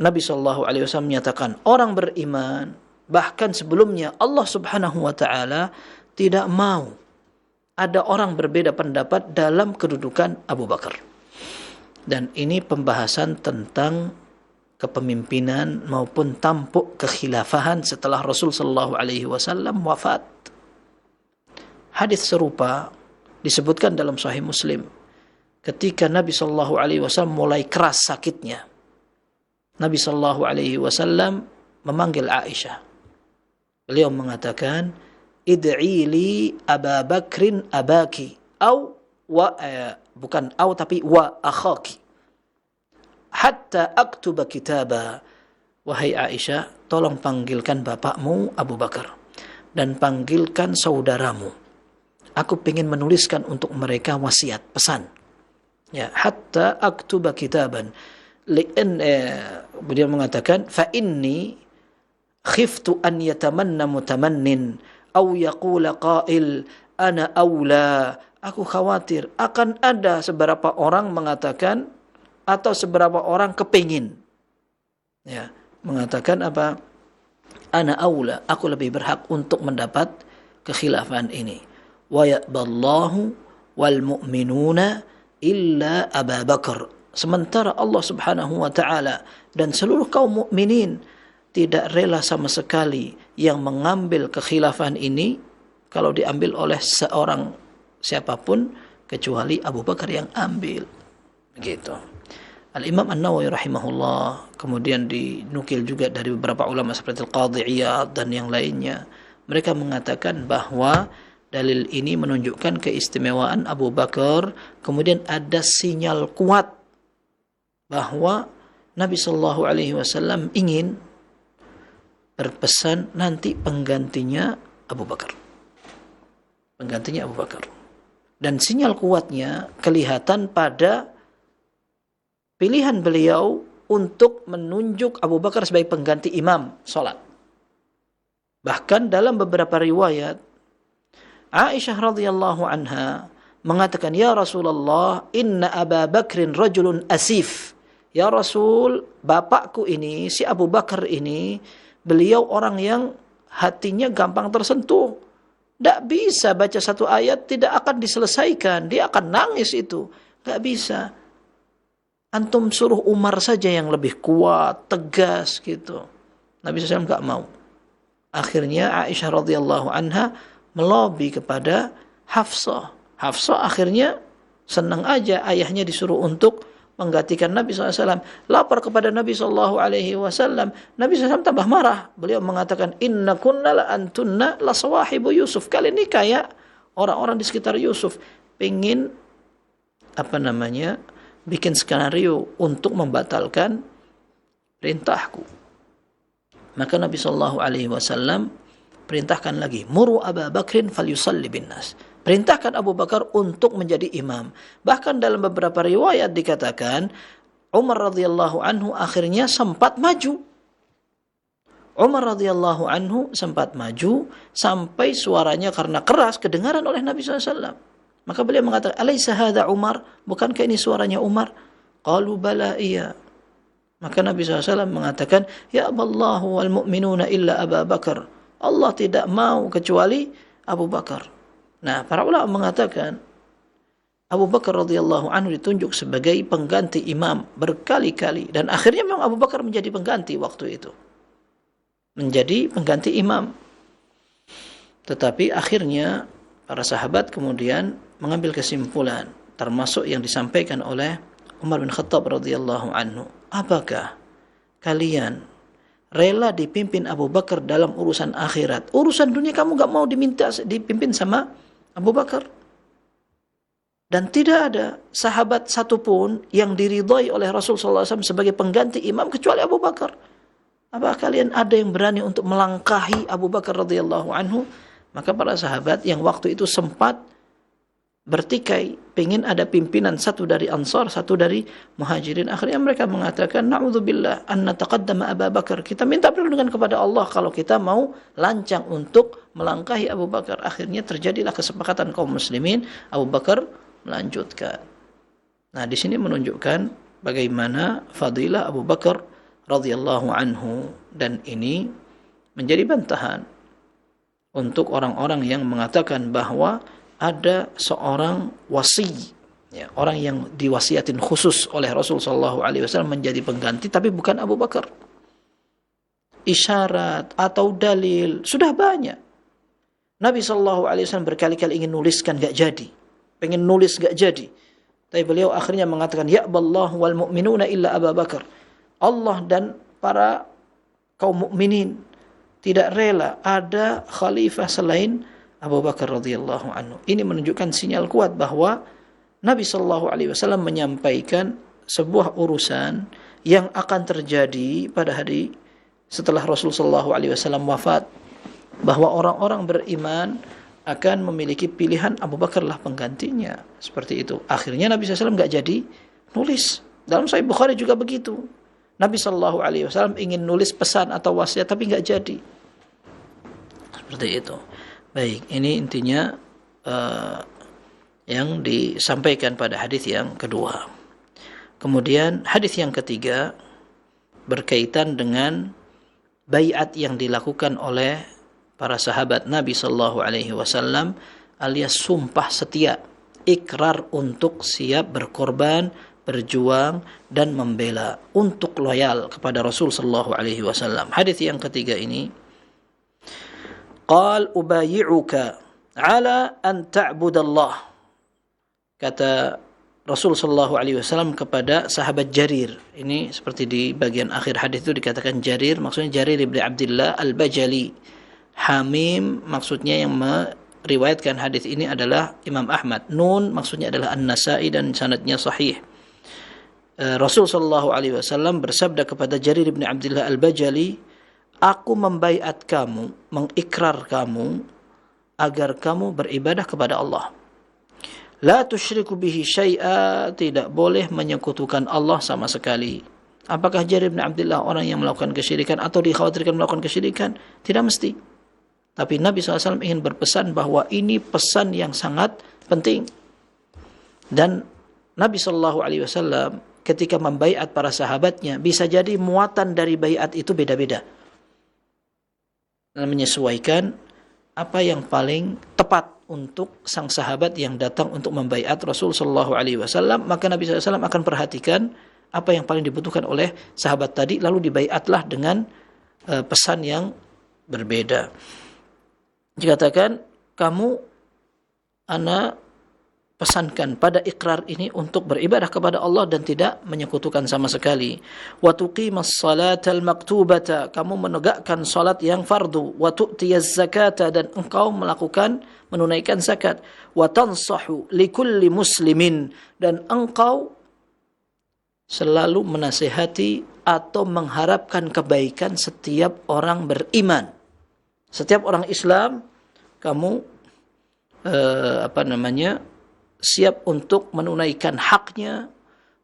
C: Nabi SAW menyatakan orang beriman, bahkan sebelumnya Allah Subhanahu wa taala tidak mau ada orang berbeda pendapat dalam kedudukan Abu Bakar. Dan ini pembahasan tentang kepemimpinan maupun tampuk kekhilafahan setelah Rasul sallallahu alaihi wasallam wafat. Hadis serupa disebutkan dalam Sahih Muslim ketika Nabi sallallahu alaihi wasallam mulai keras sakitnya. Nabi sallallahu alaihi wasallam memanggil Aisyah. Beliau mengatakan, "Id'i li Aba Bakrin abaki." Bukan au tapi wa akhaki. Hatta aktuba kitaba. Wahai Aisyah, tolong panggilkan bapakmu Abu Bakar dan panggilkan saudaramu. Aku ingin menuliskan untuk mereka wasiat, pesan. Ya, hatta aktuba kitaban. Beliau mengatakan, fa inni khiftu an yatamanna mutamannin aw yaqula qail ana aula. Aku khawatir akan ada seberapa orang mengatakan atau seberapa orang kepingin, ya, mengatakan apa? Ana aula, aku lebih berhak untuk mendapat kekhilafan ini. Wa ya'ballahu wal mu'minuna illa Aba Bakar. Sementara Allah Subhanahu wa taala dan seluruh kaum mukminin tidak rela sama sekali yang mengambil kekhilafan ini kalau diambil oleh seorang siapapun kecuali Abu Bakar yang ambil. Begitu. Al-Imam An-Nawawi rahimahullah kemudian dinukil juga dari beberapa ulama seperti Al-Qadhi Iyad dan yang lainnya. Mereka mengatakan bahwa dalil ini menunjukkan keistimewaan Abu Bakar, kemudian ada sinyal kuat bahwa Nabi sallallahu alaihi wasallam ingin berpesan nanti penggantinya Abu Bakar. Penggantinya Abu Bakar. Dan sinyal kuatnya kelihatan pada pilihan beliau untuk menunjuk Abu Bakar sebagai pengganti imam salat. Bahkan dalam beberapa riwayat Aisyah radhiyallahu anha mengatakan, "Ya Rasulullah, inna Aba Bakrin rajulun asif." Ya Rasul, bapakku ini, si Abu Bakar ini, beliau orang yang hatinya gampang tersentuh. Tidak bisa baca satu ayat tidak akan diselesaikan. Dia akan nangis itu. Tidak bisa. Antum suruh Umar saja yang lebih kuat, tegas gitu. Nabi SAW tidak mau. Akhirnya Aisyah radhiyallahu anha melobi kepada Hafsah. Hafsah akhirnya senang aja ayahnya disuruh untuk menggantikan Nabi SAW. Lapor kepada Nabi SAW. Nabi SAW tambah marah. Beliau mengatakan, "Inna kunna la antunna la sawahibu Yusuf." Kali ini kayak orang-orang di sekitar Yusuf pengen bikin skenario untuk membatalkan perintahku. Maka Nabi SAW perintahkan lagi, "Muru Aba Bakrin falyusalli bin nas." Perintahkan Abu Bakar untuk menjadi imam. Bahkan dalam beberapa riwayat dikatakan Umar radhiyallahu anhu akhirnya sempat maju. Umar radhiyallahu anhu sempat maju sampai suaranya karena keras kedengaran oleh Nabi SAW. Maka beliau mengatakan, "Alaysa hadha Umar? Bukankah ini suaranya Umar?" Qalu bala, iya. Maka Nabi SAW mengatakan, "Ya aballahu wal mu'minuna illa Aba Bakar." Allah tidak mau kecuali Abu Bakar. Nah, para ulama mengatakan Abu Bakar radhiyallahu anhu ditunjuk sebagai pengganti imam berkali-kali dan akhirnya memang Abu Bakar menjadi pengganti waktu itu. Menjadi pengganti imam. Tetapi akhirnya para sahabat kemudian mengambil kesimpulan termasuk yang disampaikan oleh Umar bin Khattab radhiyallahu anhu. Apakah kalian rela dipimpin Abu Bakar dalam urusan akhirat? Urusan dunia kamu gak mau dipimpin sama Abu Bakar. Dan tidak ada sahabat satupun yang diridhai oleh Rasulullah SAW sebagai pengganti imam kecuali Abu Bakar. Apakah kalian ada yang berani untuk melangkahi Abu Bakar radhiyallahu anhu? Maka para sahabat yang waktu itu sempat bertikai, pengen ada pimpinan, satu dari Ansar, satu dari Muhajirin. Akhirnya mereka mengatakan, "Na'udzubillah an nataqaddama Abu Bakar." Kita minta perlindungan kepada Allah kalau kita mau lancang untuk melangkahi Abu Bakar. Akhirnya terjadilah kesepakatan kaum muslimin, Abu Bakar melanjutkan. Nah, di sini menunjukkan bagaimana fadilah Abu Bakar radhiyallahu anhu, dan ini menjadi bantahan untuk orang-orang yang mengatakan bahwa ada seorang wasi Ya, orang yang diwasiatin khusus oleh Rasul sallallahu alaihi wasallam menjadi pengganti, tapi bukan Abu Bakar. Isyarat atau dalil sudah banyak. Nabi sallallahu alaihi wasallam berkali-kali ingin nuliskan gak jadi, pengen nulis gak jadi. Tapi beliau akhirnya mengatakan, ya ballahu wal mu'minuna illa Abu Bakar. Allah dan para kaum mukminin tidak rela ada khalifah selain Abu Bakar radhiyallahu anhu. Ini menunjukkan sinyal kuat bahwa Nabi sallallahu alaihi wasallam menyampaikan sebuah urusan yang akan terjadi pada hari setelah Rasul sallallahu alaihi wasallam wafat, bahwa orang-orang beriman akan memiliki pilihan Abu Bakar lah penggantinya. Seperti itu. Akhirnya Nabi SAW nggak jadi nulis. Dalam Sahih Bukhari juga begitu. Nabi sallallahu alaihi wasallam ingin nulis pesan atau wasiat tapi nggak jadi. Seperti itu. Baik, ini intinya yang disampaikan pada hadis yang kedua. Kemudian hadis yang ketiga berkaitan dengan baiat yang dilakukan oleh para sahabat Nabi sallallahu alaihi wasallam, alias sumpah setia, ikrar untuk siap berkorban, berjuang dan membela, untuk loyal kepada Rasul sallallahu alaihi wasallam. Hadis yang ketiga ini, qal ubayi'uka ala an ta'budallah. Kata Rasul sallallahu alaihi wasallam kepada sahabat Jarir. Ini seperti di bagian akhir hadis itu dikatakan Jarir, maksudnya Jarir ibn Abdullah Al-Bajali. Hamim maksudnya yang meriwayatkan hadis ini adalah Imam Ahmad. Nun maksudnya adalah An-Nasa'i dan sanadnya sahih. Rasul sallallahu alaihi wasallam bersabda kepada Jarir ibn Abdullah Al-Bajali, aku membaiat kamu, mengikrar kamu agar kamu beribadah kepada Allah. La tusyriku bihi syai'a, tidak boleh menyekutukan Allah sama sekali. Apakah Jarir bin Abdullah orang yang melakukan kesyirikan atau dikhawatirkan melakukan kesyirikan? Tidak mesti. Tapi Nabi SAW ingin berpesan bahwa ini pesan yang sangat penting. Dan Nabi SAW ketika membaiat para sahabatnya, bisa jadi muatan dari baiat itu beda-beda. Dan menyesuaikan apa yang paling tepat untuk sang sahabat yang datang untuk membaiat Rasul sallallahu alaihi wasallam, maka Nabi SAW akan perhatikan apa yang paling dibutuhkan oleh sahabat tadi, lalu dibaiatlah dengan pesan yang berbeda. Dikatakan, kamu ana pesankan pada ikrar ini untuk beribadah kepada Allah dan tidak menyekutukan sama sekali. Wa tuqimas salatal maktubata, kamu menegakkan salat yang fardu. Wa tu'tiyaz zakata, dan engkau menunaikan zakat. Wa tansahu likulli muslimin, dan engkau selalu menasihati atau mengharapkan kebaikan setiap orang beriman. Setiap orang Islam kamu siap untuk menunaikan haknya,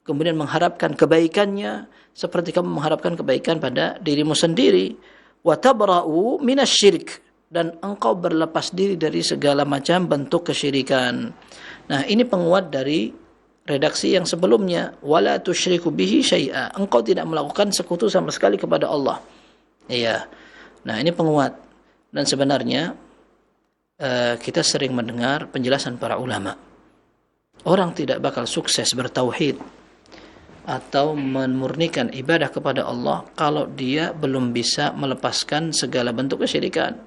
C: kemudian mengharapkan kebaikannya seperti kamu mengharapkan kebaikan pada dirimu sendiri. Wa tabra'u minasyirik, dan engkau berlepas diri dari segala macam bentuk kesyirikan. Nah, ini penguat dari redaksi yang sebelumnya, wala tusyriku bihi syai'a, engkau tidak melakukan sekutu sama sekali kepada Allah. Iya. Nah, ini penguat. Dan sebenarnya kita sering mendengar penjelasan para ulama. Orang tidak bakal sukses bertauhid atau memurnikan ibadah kepada Allah kalau dia belum bisa melepaskan segala bentuk kesyirikan.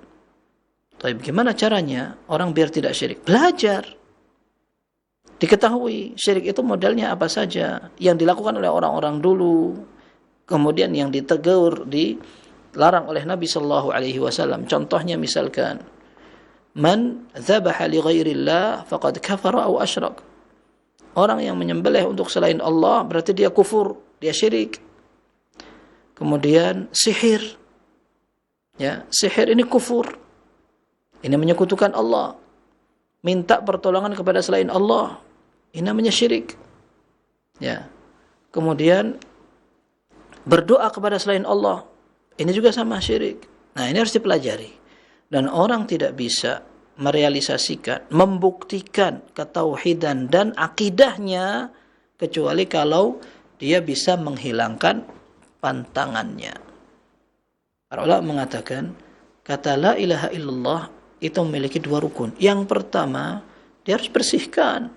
C: Tapi bagaimana caranya orang biar tidak syirik? Belajar. Diketahui syirik itu modelnya apa saja yang dilakukan oleh orang-orang dulu, kemudian yang ditegur, dilarang oleh Nabi sallallahu alaihi wasallam. Contohnya misalkan, man dzabaha li ghairillah faqad kafara aw asyrak. Orang yang menyembelih untuk selain Allah berarti dia kufur, dia syirik. Kemudian sihir. Ya, sihir ini kufur. Ini menyekutukan Allah. Minta pertolongan kepada selain Allah, ini namanya syirik. Ya. Kemudian berdoa kepada selain Allah, ini juga sama syirik. Nah, ini harus dipelajari. Dan orang tidak bisa merealisasikan, membuktikan ketauhidan dan akidahnya kecuali kalau dia bisa menghilangkan pantangannya. Para ulama mengatakan kata la ilaha illallah itu memiliki dua rukun. Yang pertama, dia harus bersihkan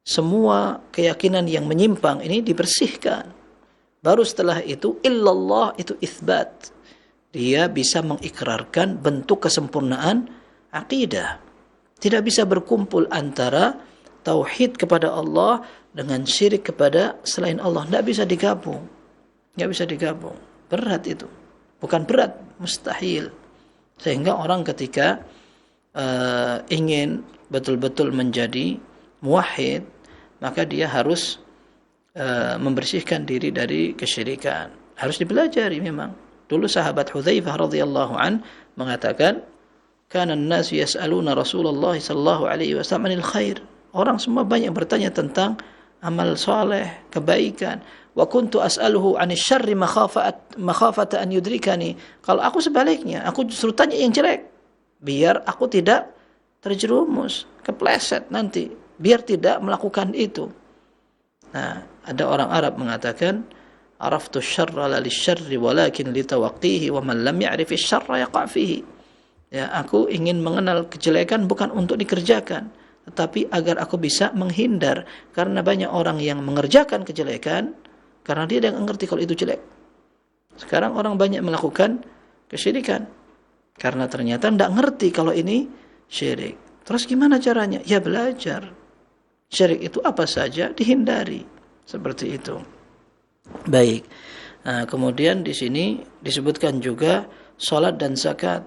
C: semua keyakinan yang menyimpang ini dibersihkan. Baru setelah itu illallah itu itsbat. Dia bisa mengikrarkan bentuk kesempurnaan akidah. Tidak bisa berkumpul antara tauhid kepada Allah dengan syirik kepada selain Allah. Tidak bisa digabung. Tidak bisa digabung. Berat itu. Bukan berat, mustahil. Sehingga orang ketika ingin betul-betul menjadi muwahhid, maka dia harus membersihkan diri dari kesyirikan. Harus dipelajari memang. Dulu sahabat Hudzaifah radhiyallahu an mengatakan, "Kana an-nas yas'aluna Rasulullah sallallahu alaihi wasallam 'anil khair." Orang semua banyak bertanya tentang amal soleh, kebaikan. Wa kuntu as'aluhu 'anil syarri makhafata an yudrikani. Kalau aku sebaliknya, aku justru tanya yang jelek, biar aku tidak terjerumus, kepleset nanti, biar tidak melakukan itu. Nah, ada orang Arab mengatakan, "Araftu syarra la lisyarri walakin litawaqqihi wa man lam ya'rif asy-syarra yaqa' fihi." Ya, aku ingin mengenal kejelekan bukan untuk dikerjakan, tetapi agar aku bisa menghindar, karena banyak orang yang mengerjakan kejelekan karena dia tidak mengerti kalau itu jelek. Sekarang orang banyak melakukan kesyirikan karena ternyata tidak ngerti kalau ini syirik. Terus gimana caranya? Ya belajar. Syirik itu apa saja dihindari. Seperti itu. Baik. Nah, kemudian di sini disebutkan juga salat dan zakat.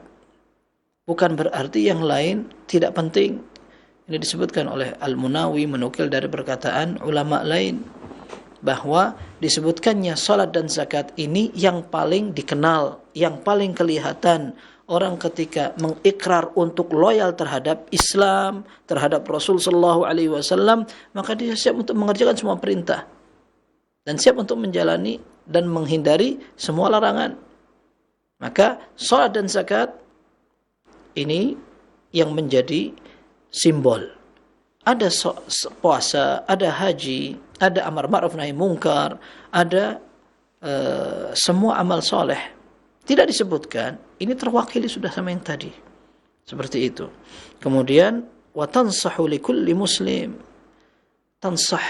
C: Bukan berarti yang lain tidak penting. Ini disebutkan oleh Al-Munawi menukil dari perkataan ulama lain bahwa disebutkannya salat dan zakat ini yang paling dikenal, yang paling kelihatan. Orang ketika mengikrar untuk loyal terhadap Islam, terhadap Rasul sallallahu alaihi wasallam, maka dia siap untuk mengerjakan semua perintah dan siap untuk menjalani dan menghindari semua larangan. Maka salat dan zakat ini yang menjadi simbol. Ada puasa, ada haji, ada amar ma'ruf nahi munkar, ada semua amal soleh. Tidak disebutkan, ini terwakili sudah sama yang tadi. Seperti itu. Kemudian, wa tansahu likulli muslim. Tansah,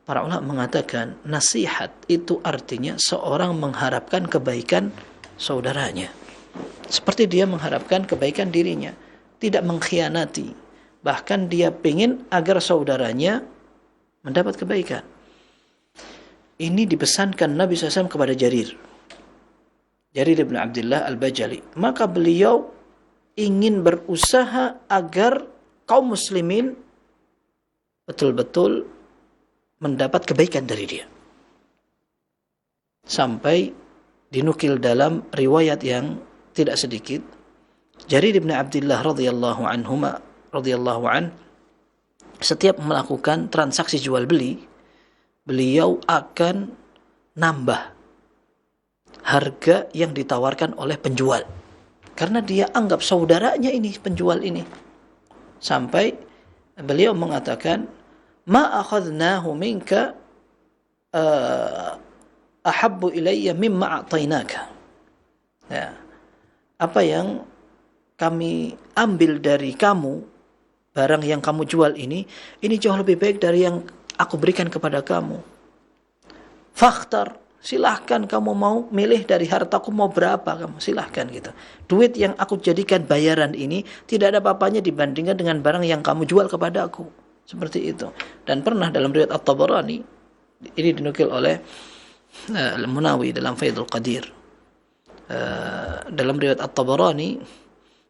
C: para ulama mengatakan, nasihat itu artinya seorang mengharapkan kebaikan saudaranya. Seperti dia mengharapkan kebaikan dirinya. Tidak mengkhianati. Bahkan dia ingin agar saudaranya mendapat kebaikan. Ini dipesankan Nabi SAW kepada Jarir bin Abdullah Al-Bajali. Maka beliau ingin berusaha agar kaum muslimin betul-betul mendapat kebaikan dari dia. Sampai dinukil dalam riwayat yang tidak sedikit, Jarir bin Abdullah radhiyallahu an setiap melakukan transaksi jual beli, beliau akan nambah harga yang ditawarkan oleh penjual. Karena dia anggap saudaranya ini penjual ini. Sampai beliau mengatakan, "Ma akhadnahu minka ahabbu ilayya mimma a'tainaka." Ya. Apa yang kami ambil dari kamu, barang yang kamu jual ini jauh lebih baik dari yang aku berikan kepada kamu. Fakhtar, silahkan kamu mau milih dari hartaku mau berapa kamu, silahkan gitu. Duit yang aku jadikan bayaran ini tidak ada apa-apanya dibandingkan dengan barang yang kamu jual kepada aku. Seperti itu. Dan pernah dalam riwayat At-Tabarani, ini dinukil oleh Al-Munawi dalam Faidul Qadir. Dalam riwayat At-Tabarani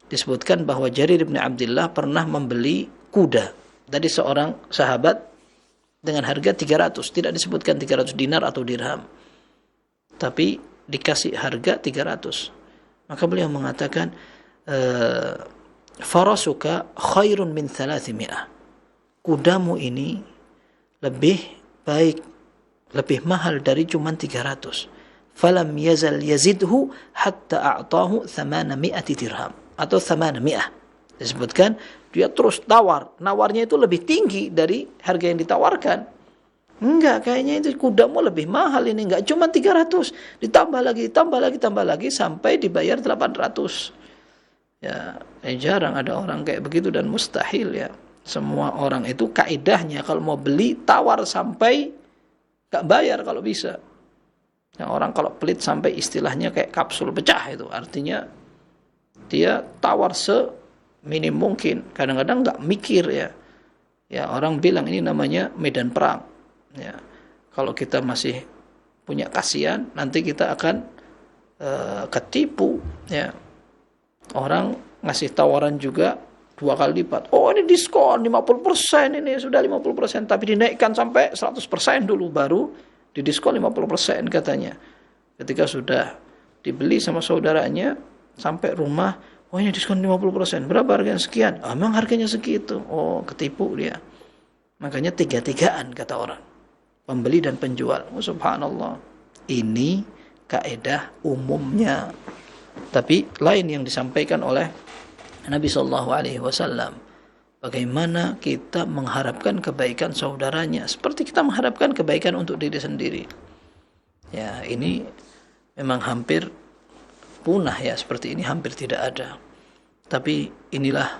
C: disebutkan bahwa Jarir bin Abdullah pernah membeli kuda dari seorang sahabat dengan harga 300. Tidak disebutkan 300 dinar atau dirham, tapi dikasih harga 300. Maka beliau mengatakan, farasuka khairun min 300. Kudamu ini lebih baik, lebih mahal dari cuma 300. Falam yazal yazidhu hatta a'tahu 800 dirham atau 800. Disebutkan dia terus nawarnya itu lebih tinggi dari harga yang ditawarkan. Enggak, kayaknya itu kudamu lebih mahal ini, enggak cuma 300, ditambah lagi sampai dibayar 800. Ya, jarang ada orang kayak begitu dan mustahil ya. Semua orang itu kaidahnya kalau mau beli tawar sampai gak bayar kalau bisa. Nah, orang kalau pelit sampai istilahnya kayak kapsul pecah itu. Artinya dia tawar seminim mungkin. Kadang-kadang gak mikir ya. Ya, orang bilang ini namanya medan perang. Ya. Kalau kita masih punya kasihan, nanti kita akan ketipu ya. Orang ngasih tawaran juga 2 kali lipat. Oh, ini diskon 50%, ini sudah 50%, tapi dinaikkan sampai 100% dulu baru didiskon 50% katanya. Ketika sudah dibeli sama saudaranya sampai rumah, oh ini diskon 50%. Berapa harganya? Sekian. Ah, memang harganya segitu. Oh, ketipu dia. Makanya 3-3an kata orang. Pembeli dan penjual. Oh, subhanallah. Ini kaidah umumnya. Tapi lain yang disampaikan oleh Nabi sallallahu alaihi wasallam. Bagaimana kita mengharapkan kebaikan saudaranya seperti kita mengharapkan kebaikan untuk diri sendiri. Ya, ini memang hampir punah ya, seperti ini hampir tidak ada. Tapi inilah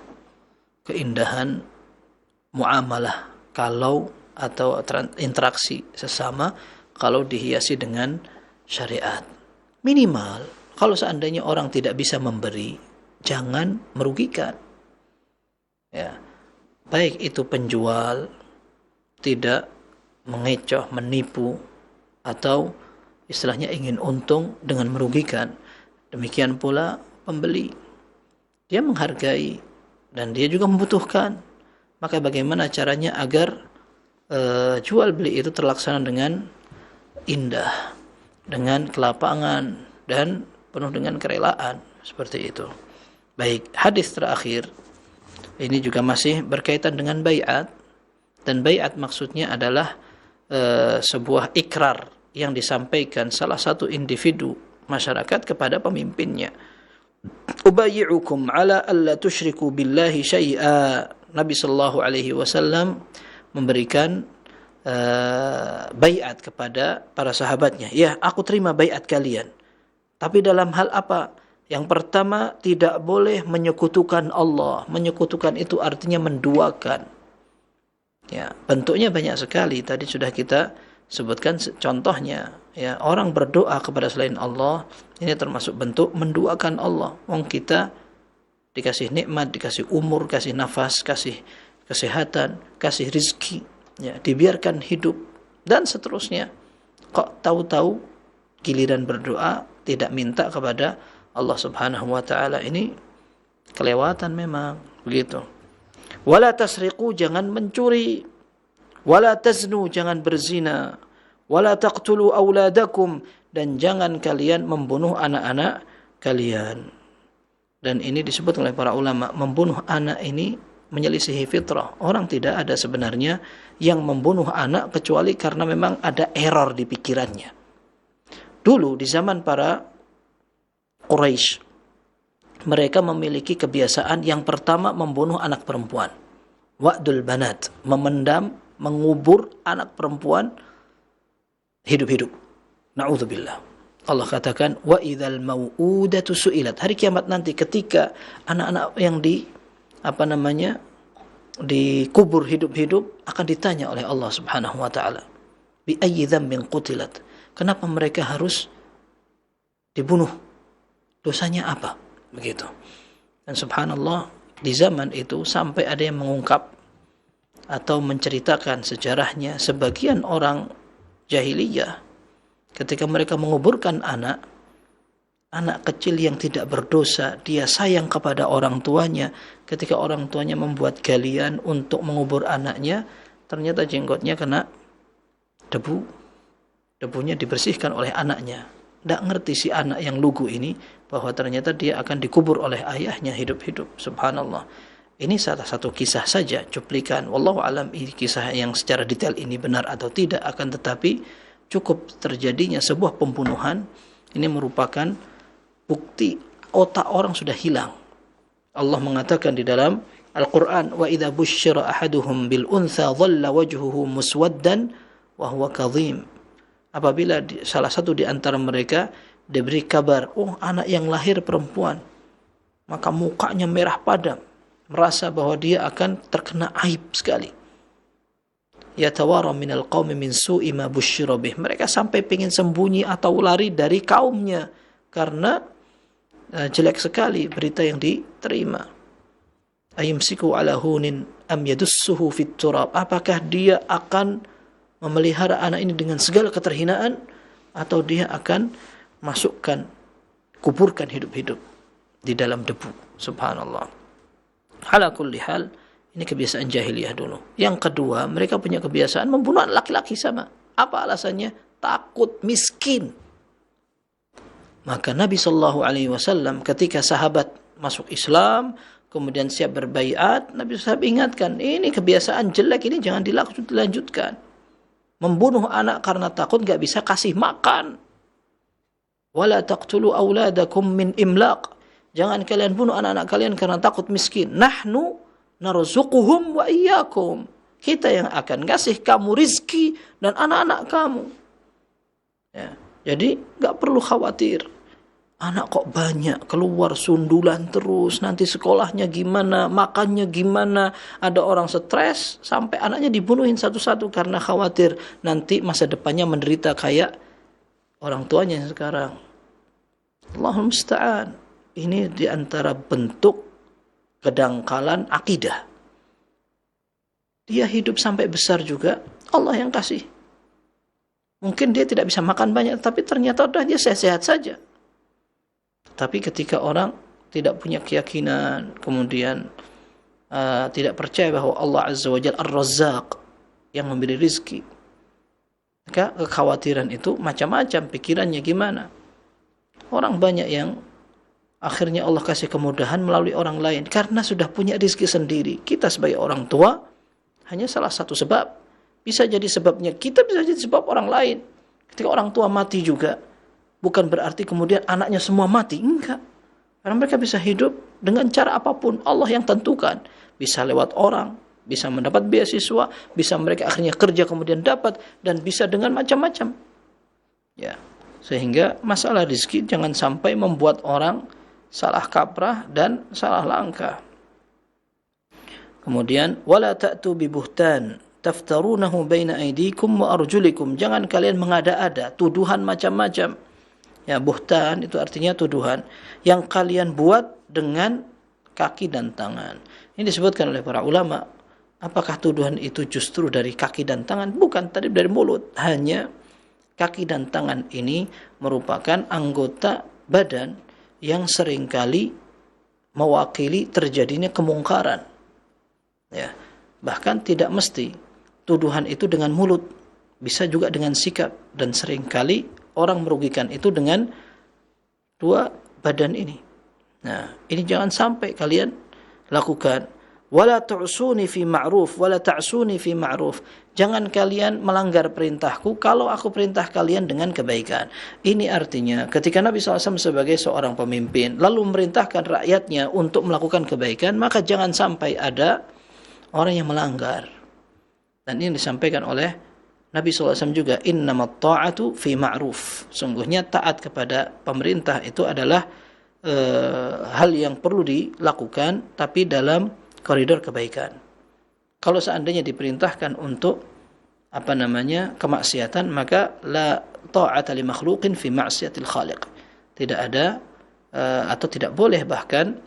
C: keindahan muamalah kalau atau interaksi sesama kalau dihiasi dengan syariat. Minimal kalau seandainya orang tidak bisa memberi, jangan merugikan. Ya. Baik itu penjual tidak mengecoh, menipu atau istilahnya ingin untung dengan merugikan. Demikian pula pembeli. Dia menghargai dan dia juga membutuhkan. Maka bagaimana caranya agar jual beli itu terlaksana dengan indah, dengan kelapangan dan penuh dengan kerelaan, seperti itu. Baik, hadis terakhir ini juga masih berkaitan dengan baiat, dan baiat maksudnya adalah sebuah ikrar yang disampaikan salah satu individu masyarakat kepada pemimpinnya. Ubayyi'ukum ala alla tusyriku billahi syai'a. Nabi sallallahu alaihi wasallam memberikan baiat kepada para sahabatnya. Ya, aku terima baiat kalian. Tapi dalam hal apa? Yang pertama, tidak boleh menyekutukan Allah. Menyekutukan itu artinya menduakan. Ya, bentuknya banyak sekali. Tadi sudah kita sebutkan contohnya. Ya, orang berdoa kepada selain Allah, ini termasuk bentuk menduakan Allah. Wong kita dikasih nikmat, dikasih umur, kasih nafas, kasih kesehatan, kasih rizki, ya, dibiarkan hidup dan seterusnya. Kok tahu-tahu giliran berdoa tidak minta kepada Allah Subhanahu wa taala? Ini kelewatan memang begitu. Wala tasriqu, jangan mencuri. Wala taznu, jangan berzina. Wala taqtulu auladakum, dan jangan kalian membunuh anak-anak kalian. Dan ini disebut oleh para ulama, membunuh anak ini menyelisihi fitrah. Orang tidak ada sebenarnya yang membunuh anak kecuali karena memang ada error di pikirannya. Dulu di zaman para Quraisy, mereka memiliki kebiasaan yang pertama membunuh anak perempuan. Wa'dul banat, memendam, mengubur anak perempuan hidup-hidup. Na'udzubillah. Allah katakan, wa idzal mau'udatu su'ilat. Hari kiamat nanti ketika anak-anak yang dikubur hidup-hidup akan ditanya oleh Allah Subhanahu wa taala, bi ayyi dzambin qutilat. Kenapa mereka harus dibunuh? Dosanya apa? Begitu. Dan subhanallah, di zaman itu sampai ada yang mengungkap atau menceritakan sejarahnya, sebagian orang jahiliyah ketika mereka menguburkan anak kecil yang tidak berdosa, dia sayang kepada orang tuanya. Ketika orang tuanya membuat galian untuk mengubur anaknya, ternyata jenggotnya kena debu. Debunya dibersihkan oleh anaknya. Tidak ngerti si anak yang lugu ini bahwa ternyata dia akan dikubur oleh ayahnya hidup-hidup. Subhanallah. Ini salah satu kisah saja, cuplikan. Wallahu alam, ini kisah yang secara detail ini benar atau tidak, akan tetapi cukup terjadinya sebuah pembunuhan ini merupakan bukti otak orang sudah hilang. Allah mengatakan di dalam Al-Quran, wa idza busyira ahaduhum bil untha dhalla wajhuhu muswaddan wa huwa kadhim. Apabila salah satu di antara mereka diberi kabar, oh anak yang lahir perempuan, maka mukanya merah padam. merasa bahwa dia akan terkena aib sekali. Yatawara minal qaumi min su'i ma busyira bih. Mereka sampai ingin sembunyi atau lari dari kaumnya karena jelek sekali berita yang diterima. Ayumsiku ala hunin am yadussuhu fit turab. Apakah dia akan memelihara anak ini dengan segala keterhinaan atau dia akan kuburkan hidup-hidup di dalam debu. Subhanallah. Ala kulli hal, ini kebiasaan jahiliyah dulu. Yang kedua, mereka punya kebiasaan membunuh laki-laki sama. Apa alasannya? Takut miskin. Maka Nabi SAW ketika sahabat masuk Islam, kemudian siap berbaiat, Nabi SAW ingatkan, ini kebiasaan jelek ini jangan dilanjutkan. Membunuh anak karena takut gak bisa kasih makan. Wala taqtulu auladakum min imlaq. Jangan kalian bunuh anak-anak kalian karena takut miskin. Nahnu narzuquhum wa iyyakum. Kita yang akan kasih kamu rizki dan anak-anak kamu. Ya, jadi gak perlu khawatir. Anak kok banyak, keluar sundulan terus, nanti sekolahnya gimana, makannya gimana. Ada orang stres, sampai anaknya dibunuhin satu-satu karena khawatir nanti masa depannya menderita kayak orang tuanya sekarang. Allahumma musta'an. Ini diantara bentuk kedangkalan akidah. Dia hidup sampai besar juga, Allah yang kasih. Mungkin dia tidak bisa makan banyak, tapi ternyata dia sehat-sehat saja. Tapi ketika orang tidak punya keyakinan, kemudian tidak percaya bahwa Allah Azza wa Jalla Ar-Razzaq yang memberi rizki, maka kekhawatiran itu macam-macam, pikirannya gimana. Orang banyak yang akhirnya Allah kasih kemudahan melalui orang lain karena sudah punya rizki sendiri. Kita sebagai orang tua hanya salah satu sebab. Bisa jadi sebabnya kita, bisa jadi sebab orang lain. Ketika orang tua mati juga, bukan berarti kemudian anaknya semua mati. Enggak. Karena mereka bisa hidup dengan cara apapun. Allah yang tentukan. Bisa lewat orang, bisa mendapat beasiswa, bisa mereka akhirnya kerja kemudian dapat, dan bisa dengan macam-macam. Ya. Sehingga masalah rezeki jangan sampai membuat orang salah kaprah dan salah langkah. Kemudian wala ta'tu bi buhtan taftarunahu baina aydikum wa arjulikum. Jangan kalian mengada-ada tuduhan macam-macam. Ya, buhtan itu artinya tuduhan yang kalian buat dengan kaki dan tangan. Ini disebutkan oleh para ulama. Apakah tuduhan itu justru dari kaki dan tangan? Bukan, tadi dari mulut. Hanya kaki dan tangan ini merupakan anggota badan yang seringkali mewakili terjadinya kemungkaran. Ya, bahkan tidak mesti tuduhan itu dengan mulut, bisa juga dengan sikap, dan seringkali orang merugikan itu dengan dua badan ini. Nah, ini jangan sampai kalian lakukan. Wala tu'suni fi ma'ruf wala ta'suni fi ma'ruf. Jangan kalian melanggar perintahku kalau aku perintah kalian dengan kebaikan. Ini artinya ketika Nabi SAW sebagai seorang pemimpin lalu memerintahkan rakyatnya untuk melakukan kebaikan, maka jangan sampai ada orang yang melanggar. Dan ini disampaikan oleh Nabi SAW juga, innamat ta'atu fi ma'ruf. Sungguhnya taat kepada pemerintah itu adalah hal yang perlu dilakukan, tapi dalam koridor kebaikan. Kalau seandainya diperintahkan untuk kemaksiatan, maka la ta'ata li makhluqin fi ma'siyatil khaliq. Tidak ada atau tidak boleh bahkan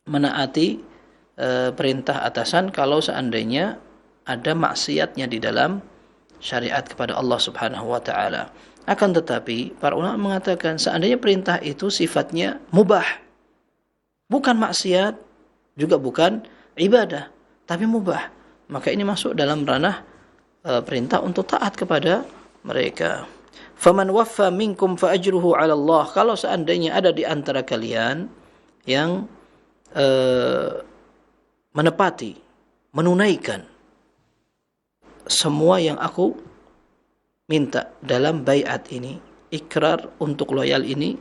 C: menaati perintah atasan kalau seandainya ada maksiatnya di dalam syariat kepada Allah Subhanahu wa taala. Akan tetapi para ulama mengatakan seandainya perintah itu sifatnya mubah, bukan maksiat, juga bukan ibadah, tapi mubah, maka ini masuk dalam ranah perintah untuk taat kepada mereka. Faman waffa minkum fa ajruhu 'ala Allah. Kalau seandainya ada di antara kalian yang menepati, menunaikan semua yang aku minta dalam baiat ini, ikrar untuk loyal ini,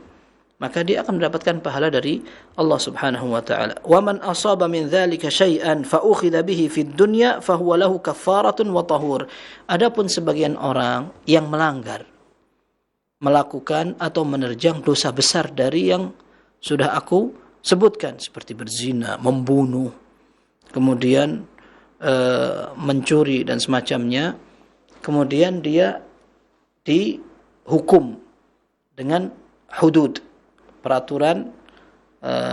C: maka dia akan mendapatkan pahala dari Allah Subhanahu wa taala. Wa man asaba min dzalika syai'an fa ukhidha bihi fid dunya fa huwa lahu kaffaratun wa tahur. Adapun sebagian orang yang melanggar, melakukan atau menerjang dosa besar dari yang sudah aku sebutkan seperti berzina, membunuh, kemudian mencuri dan semacamnya, kemudian dia dihukum dengan hudud, peraturan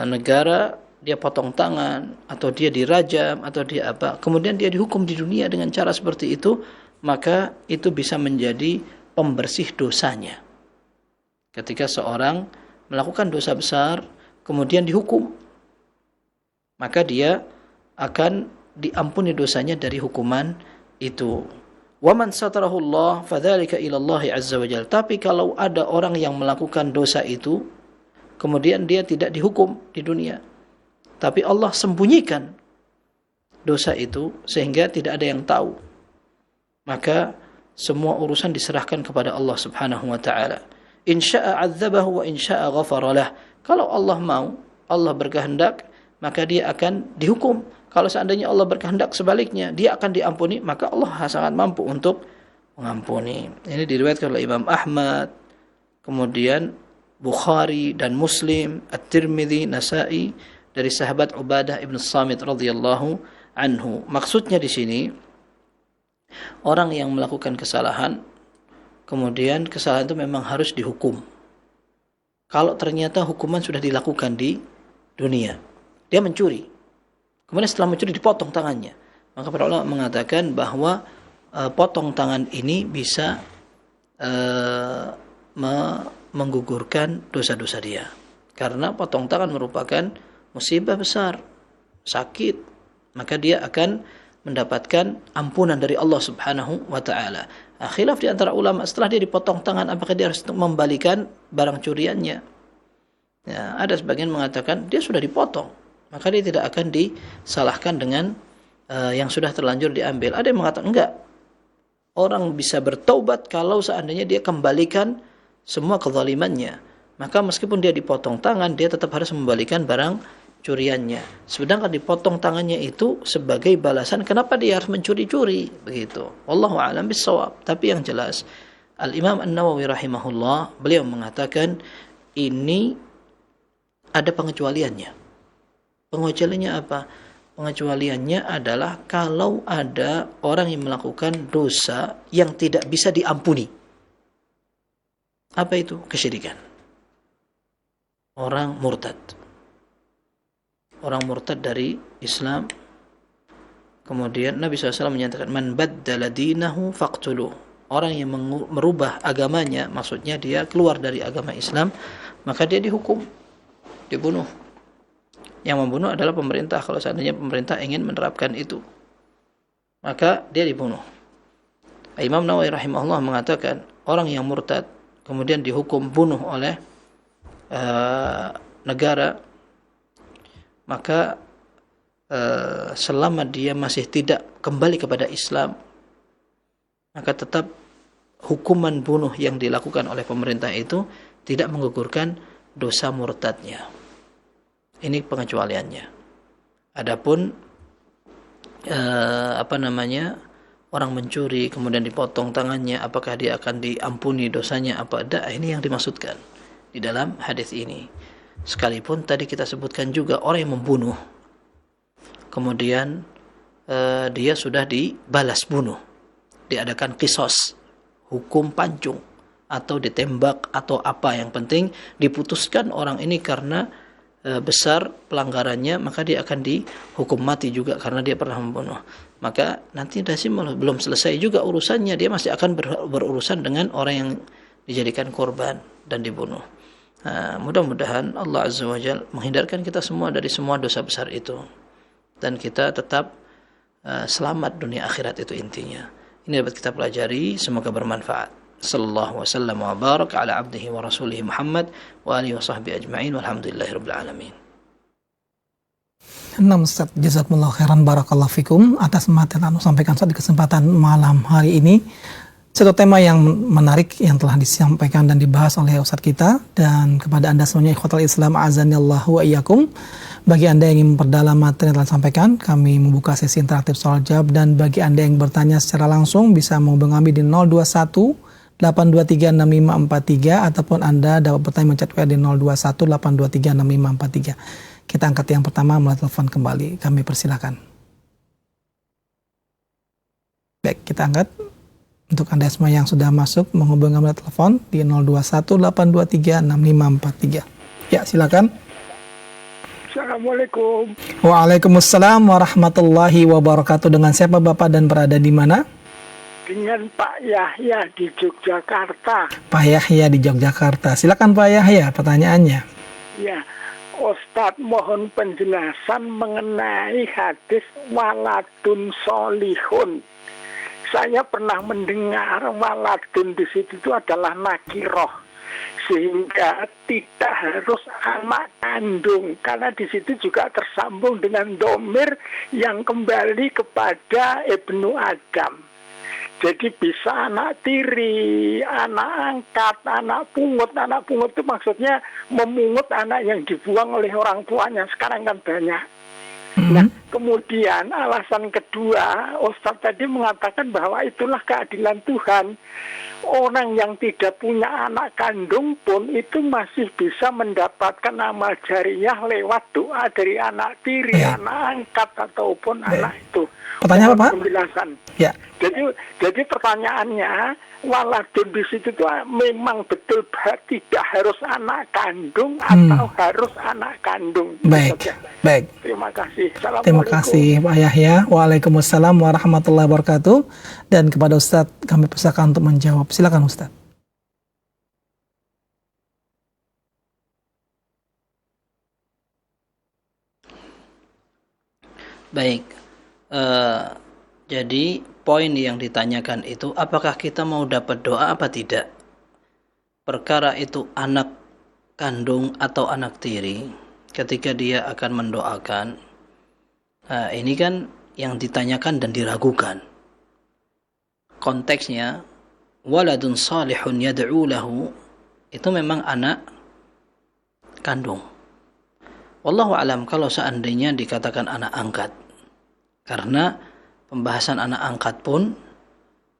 C: negara, dia potong tangan atau dia dirajam atau dia apa, kemudian dia dihukum di dunia dengan cara seperti itu, maka itu bisa menjadi pembersih dosanya. Ketika seorang melakukan dosa besar kemudian dihukum, maka dia akan diampuni dosanya dari hukuman itu. Wa man satarahu Allah fadzalika ila Allah azza wa jalla. Tapi kalau ada orang yang melakukan dosa itu kemudian dia tidak dihukum di dunia, tapi Allah sembunyikan dosa itu sehingga tidak ada yang tahu, maka semua urusan diserahkan kepada Allah Subhanahu wa taala. In syaa'a 'adzabahu wa in syaa'a ghafara lah. Kalau Allah mau, Allah berkehendak, maka dia akan dihukum. Kalau seandainya Allah berkehendak sebaliknya, dia akan diampuni, maka Allah sangat mampu untuk mengampuni. Ini diriwayatkan oleh Imam Ahmad, kemudian Bukhari dan Muslim, At-Tirmidzi, Nasa'i dari sahabat Ubadah ibn Samit radhiyallahu anhu. Maksudnya di sini orang yang melakukan kesalahan, kemudian kesalahan itu memang harus dihukum. Kalau ternyata hukuman sudah dilakukan di dunia, dia mencuri, kemudian setelah mencuri dipotong tangannya, maka para ulama mengatakan bahwa potong tangan ini bisa menggugurkan dosa-dosa dia, karena potong tangan merupakan musibah besar, sakit, maka dia akan mendapatkan ampunan dari Allah Subhanahu wa taala. Khilaf di antara ulama, setelah dia dipotong tangan apakah dia harus membalikan barang curiannya. Ya, ada sebagian mengatakan dia sudah dipotong, maka dia tidak akan disalahkan dengan yang sudah terlanjur diambil. Ada yang mengatakan enggak. Orang bisa bertaubat kalau seandainya dia kembalikan semua kezalimannya. Maka meskipun dia dipotong tangan, dia tetap harus membalikan barang curiannya. Sedangkan dipotong tangannya itu sebagai balasan kenapa dia harus mencuri-curi, begitu. Wallahu a'lam bissawab. Tapi yang jelas, Al-Imam An-Nawawi rahimahullah, beliau mengatakan ini ada pengecualiannya. Pengecualiannya apa? Pengecualiannya adalah kalau ada orang yang melakukan dosa yang tidak bisa diampuni. Apa itu? Kesyirikan. Orang murtad. Orang murtad dari Islam, kemudian Nabi SAW menyatakan man baddala dinahu faqtuluh. Orang yang merubah agamanya, maksudnya dia keluar dari agama Islam, maka dia dihukum, dibunuh. Yang membunuh adalah pemerintah. Kalau seandainya pemerintah ingin menerapkan itu, maka dia dibunuh. Imam Nawawi rahimahullah mengatakan orang yang murtad kemudian dihukum bunuh oleh negara, maka selama dia masih tidak kembali kepada Islam, maka tetap hukuman bunuh yang dilakukan oleh pemerintah itu tidak menggugurkan dosa murtadnya. Ini pengecualiannya. Adapun orang mencuri kemudian dipotong tangannya, apakah dia akan diampuni dosanya apa tidak? Ini yang dimaksudkan di dalam hadis ini. Sekalipun tadi kita sebutkan juga orang yang membunuh, kemudian dia sudah dibalas bunuh, diadakan qisas, hukum pancung atau ditembak atau apa, yang penting diputuskan orang ini karena besar pelanggarannya, maka dia akan dihukum mati juga karena dia pernah membunuh. Maka nanti belum selesai juga urusannya, dia masih akan berurusan dengan orang yang dijadikan korban dan dibunuh. Mudah-mudahan Allah Azza wa Jalla menghindarkan kita semua dari semua dosa besar itu, dan kita tetap selamat dunia akhirat, itu intinya. Ini dapat kita pelajari, semoga bermanfaat. Sallallahu wasallam wa barak ala abdihi wa rasulihi Muhammad wa alihi wa sahbihi ajma'in walhamdulillahirabbil alamin.
B: Nah, Ustaz, jazakumullah khairan, barakallahu fikum atas materi yang sampaikan Ustaz di kesempatan malam hari ini. Satu tema yang menarik yang telah disampaikan dan dibahas oleh Ustaz kita, dan kepada Anda semuanya ikhwatal Islam azanillahu wa iyyakum, bagi Anda yang ingin memperdalam materi yang telah disampaikan, kami membuka sesi interaktif soal jawab, dan bagi Anda yang bertanya secara langsung bisa menghubungi kami di 021 823 6543 ataupun Anda dapat bertanya menchat WA di 021 823 6543. Kita angkat yang pertama melalui telepon kembali. Kami persilakan. Baik, kita angkat. Untuk Anda semua yang sudah masuk menghubungi kami telepon di 0218236543. Ya, silakan.
A: Assalamualaikum.
B: Waalaikumsalam warahmatullahi wabarakatuh. Dengan siapa Bapak dan berada di mana?
A: Dengan Pak Yahya di Yogyakarta.
B: Pak Yahya di Yogyakarta. Silakan Pak Yahya, pertanyaannya.
A: Ya, Ustadz mohon penjelasan mengenai hadis waladun solihun. Saya pernah mendengar waladun di situ itu adalah nakiroh, sehingga tidak harus anak kandung, karena di situ juga tersambung dengan domir yang kembali kepada Ibnu Adam. Jadi bisa anak tiri, anak angkat, anak pungut. Anak pungut itu maksudnya memungut anak yang dibuang oleh orang tuanya. Sekarang kan banyak. Nah, kemudian alasan kedua, Ustadz tadi mengatakan bahwa itulah keadilan Tuhan. Orang yang tidak punya anak kandung pun itu masih bisa mendapatkan amal jariah lewat doa dari anak tiri, anak angkat ataupun anak itu.
B: Pertanyaan apa, Pak?
A: Penjelasan.
B: Ya.
A: Jadi pertanyaannya, waladun di situ itu memang betul tidak harus anak kandung atau harus anak kandung.
B: Baik, baik.
A: Terima kasih.
B: Terima kasih Pak Yahya. Waalaikumsalam warahmatullahi wabarakatuh. Dan kepada Ustadz kami persilakan untuk menjawab. Silakan Ustadz.
C: Baik. Jadi poin yang ditanyakan itu, apakah kita mau dapat doa apa tidak? Perkara itu anak kandung atau anak tiri, ketika dia akan mendoakan, ini kan yang ditanyakan dan diragukan. Konteksnya, waladun salihun yad'u lahu, itu memang anak kandung. Wallahu alam kalau seandainya dikatakan anak angkat. Karena pembahasan anak angkat pun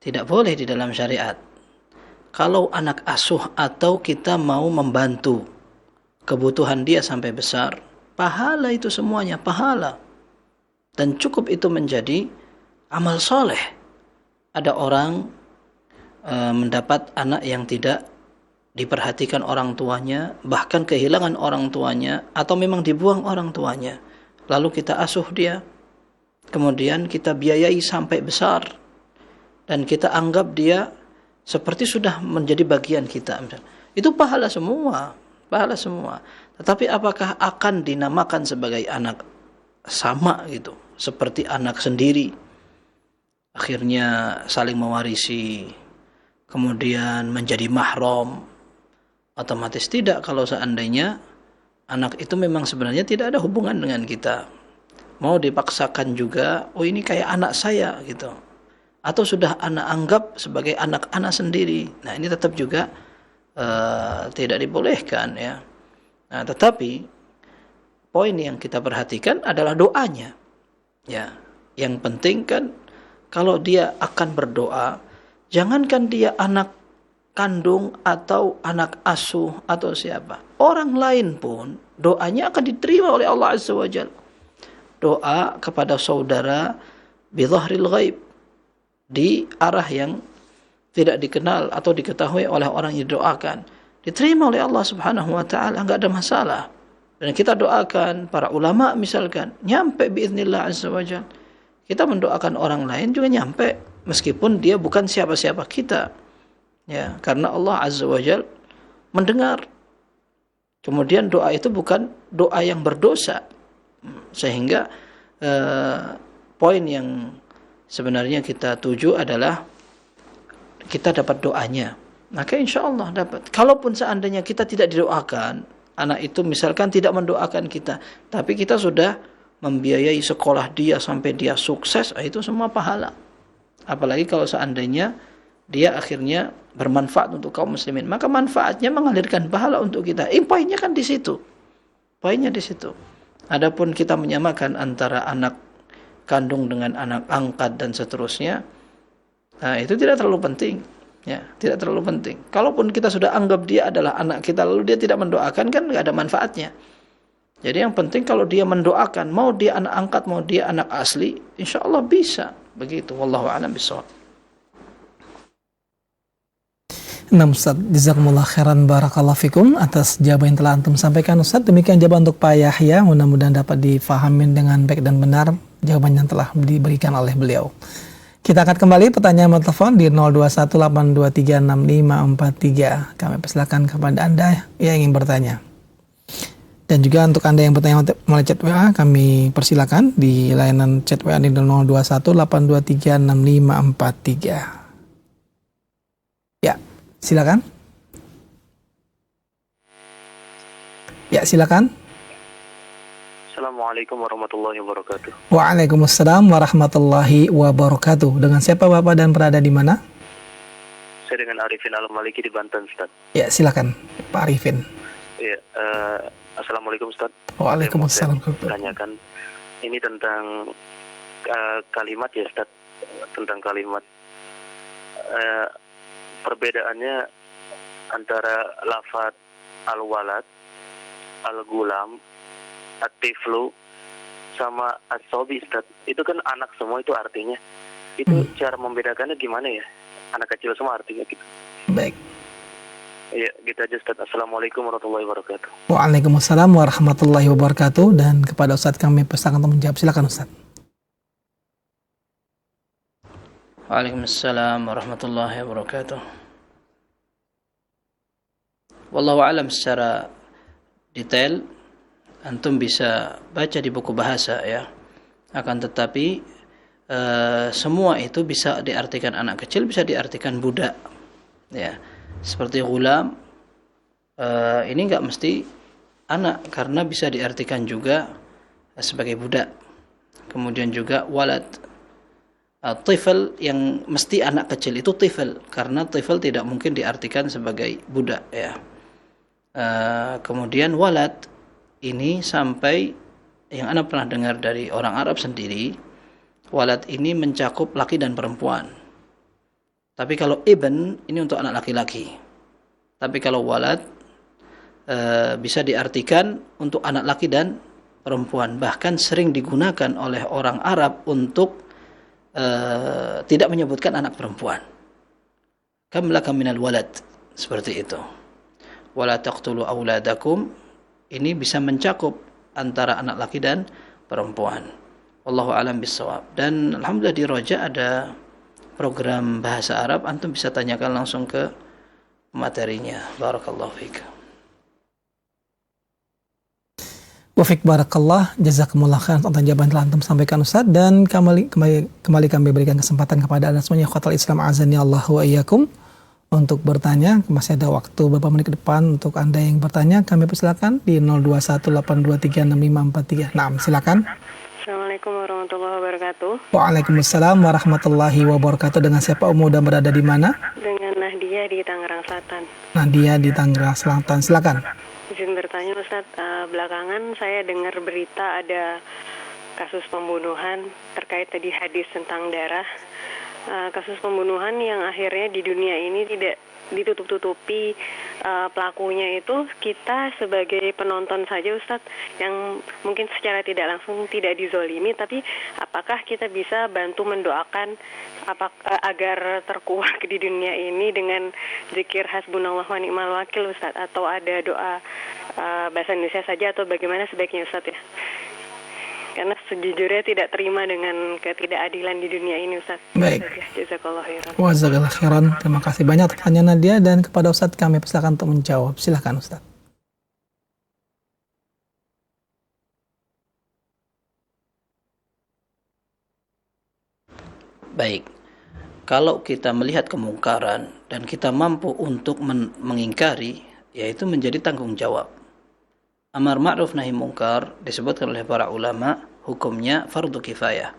C: tidak boleh di dalam syariat. Kalau anak asuh atau kita mau membantu kebutuhan dia sampai besar, pahala itu semuanya, pahala. Dan cukup itu menjadi amal soleh. Ada orang mendapat anak yang tidak diperhatikan orang tuanya, bahkan kehilangan orang tuanya, atau memang dibuang orang tuanya. Lalu kita asuh dia, kemudian kita biayai sampai besar, dan kita anggap dia seperti sudah menjadi bagian kita. Itu pahala semua, pahala semua. Tetapi apakah akan dinamakan sebagai anak sama gitu, seperti anak sendiri, akhirnya saling mewarisi, kemudian menjadi mahram? Otomatis tidak kalau seandainya anak itu memang sebenarnya tidak ada hubungan dengan kita. Mau dipaksakan juga, oh ini kayak anak saya gitu, atau sudah anak anggap sebagai anak sendiri. Nah ini tetap juga tidak dibolehkan ya. Nah tetapi poin yang kita perhatikan adalah doanya ya. Yang penting kan kalau dia akan berdoa, jangankan dia anak kandung atau anak asuh atau siapa, orang lain pun doanya akan diterima oleh Allah Azza wa Jalla. Doa kepada saudara bidhahril ghaib, di arah yang tidak dikenal atau diketahui oleh orang yang didoakan, diterima oleh Allah Subhanahu wa taala, enggak ada masalah. Dan kita doakan para ulama misalkan, nyampe biiznillah azza wajalla. Kita mendoakan orang lain juga nyampe meskipun dia bukan siapa-siapa kita. Ya, karena Allah azza wajalla mendengar. Kemudian doa itu bukan doa yang berdosa. Sehingga poin yang sebenarnya kita tuju adalah kita dapat doanya, maka insya Allah dapat. Kalaupun seandainya kita tidak didoakan, anak itu misalkan tidak mendoakan kita, tapi kita sudah membiayai sekolah dia sampai dia sukses, itu semua pahala. Apalagi kalau seandainya dia akhirnya bermanfaat untuk kaum muslimin, maka manfaatnya mengalirkan pahala untuk kita. Poinnya kan di situ. Poinnya di situ. Adapun kita menyamakan antara anak kandung dengan anak angkat dan seterusnya, nah itu tidak terlalu penting, ya, tidak terlalu penting. Kalaupun kita sudah anggap dia adalah anak kita, lalu dia tidak mendoakan, kan nggak ada manfaatnya. Jadi yang penting kalau dia mendoakan, mau dia anak angkat, mau dia anak asli, insya Allah bisa Begitu, wallahu a'lam bishawab.
B: Nah Ustaz, jazakumullah khairan barakallahu fikum atas jawaban yang telah antum sampaikan Ustaz. Demikian jawaban untuk Pak Yahya, mudah-mudahan dapat difahamin dengan baik dan benar jawaban yang telah diberikan oleh beliau. Kita akan kembali pertanyaan telepon di 0218236543. Kami persilakan kepada Anda yang ingin bertanya. Dan juga untuk Anda yang bertanya melalui chat WA, kami persilakan di layanan chat WA di 0218236543. Ya, silakan. Ya, silakan.
D: Assalamualaikum warahmatullahi wabarakatuh.
B: Waalaikumsalam warahmatullahi wabarakatuh. Dengan siapa Bapak dan berada di mana?
D: Saya dengan Arifin Al-Maliki di Banten, Ustaz.
B: Ya, silakan Pak Arifin.
D: Ya, Assalamualaikum, Ustaz.
B: Waalaikumsalam.
D: Saya mau tanyakan ini tentang kalimat ya, Ustaz. Tentang kalimat. Perbedaannya antara lafaz al-walad, al-gulam, at-tiflu sama as-sobi, Ustaz. Itu kan anak semua itu artinya. Itu cara membedakannya gimana ya? Anak kecil semua artinya gitu.
B: Baik.
D: Iya, gitu aja, Ustaz. Assalamualaikum warahmatullahi wabarakatuh.
B: Waalaikumsalam warahmatullahi wabarakatuh. Dan kepada Ustaz kami persilakan untuk menjawab. Silakan Ustaz.
C: Waalaikumsalam warahmatullahi wabarakatuh. Wallahu a'lam secara detail antum bisa baca di buku bahasa ya. Akan tetapi semua itu bisa diartikan anak kecil, bisa diartikan budak. Ya. Seperti ghulam ini enggak mesti anak karena bisa diartikan juga sebagai budak. Kemudian juga walad. Tifl yang mesti anak kecil itu tifl karena tifl tidak mungkin diartikan sebagai budak ya. Kemudian walad ini sampai yang Anda pernah dengar dari orang Arab sendiri, walad ini mencakup laki dan perempuan. Tapi kalau ibn ini untuk anak laki-laki. Tapi kalau walad bisa diartikan untuk anak laki dan perempuan. Bahkan sering digunakan oleh orang Arab untuk tidak menyebutkan anak perempuan. Kam laka minal walad, seperti itu. Wala taqtulu auladakum, ini bisa mencakup antara anak laki dan perempuan. Wallahu a'lam bissawab. Dan alhamdulillah di Roja ada program bahasa Arab, antum bisa tanyakan langsung ke materinya. Barakallahu fiik.
B: Wafik barakallah, jazakumullah khairan atas jawaban telah antum sampaikan Ustaz. Dan kembali kami berikan kesempatan kepada Anda semuanya ikhwatal Islam azani Allah wa iyyakum untuk bertanya. Masih ada waktu beberapa menit ke depan untuk Anda yang bertanya. Kami persilakan di 0218236543. Nah, silakan.
E: Assalamualaikum warahmatullahi wabarakatuh.
B: Waalaikumsalam warahmatullahi wabarakatuh. Dengan siapa Umu dan berada di mana?
E: Dengan Nahdia di Tangerang Selatan.
B: Nadia di Tangerang Selatan. Silakan.
E: Izin bertanya Ustaz, belakangan saya dengar berita ada kasus pembunuhan terkait tadi hadis tentang darah. Kasus pembunuhan yang akhirnya di dunia ini tidak ditutup-tutupi pelakunya itu kita sebagai penonton saja Ustadz, yang mungkin secara tidak langsung tidak dizolimi, tapi apakah kita bisa bantu mendoakan agar terkuak di dunia ini dengan zikir hasbunallah wa ni'mal wakil Ustadz, atau ada doa bahasa Indonesia saja atau bagaimana sebaiknya Ustadz ya? Karena sejujurnya tidak terima dengan ketidakadilan di dunia ini Ustaz.
B: Baik.
E: Jazakallah khairan.
B: Wazakallah khairan. Terima kasih banyak pertanyaan Nadia, dan kepada Ustaz kami persilakan untuk menjawab. Silakan Ustaz.
C: Baik. Kalau kita melihat kemungkaran dan kita mampu untuk mengingkari, yaitu menjadi tanggung jawab. Amar ma'ruf nahi mungkar disebutkan oleh para ulama hukumnya fardu kifayah.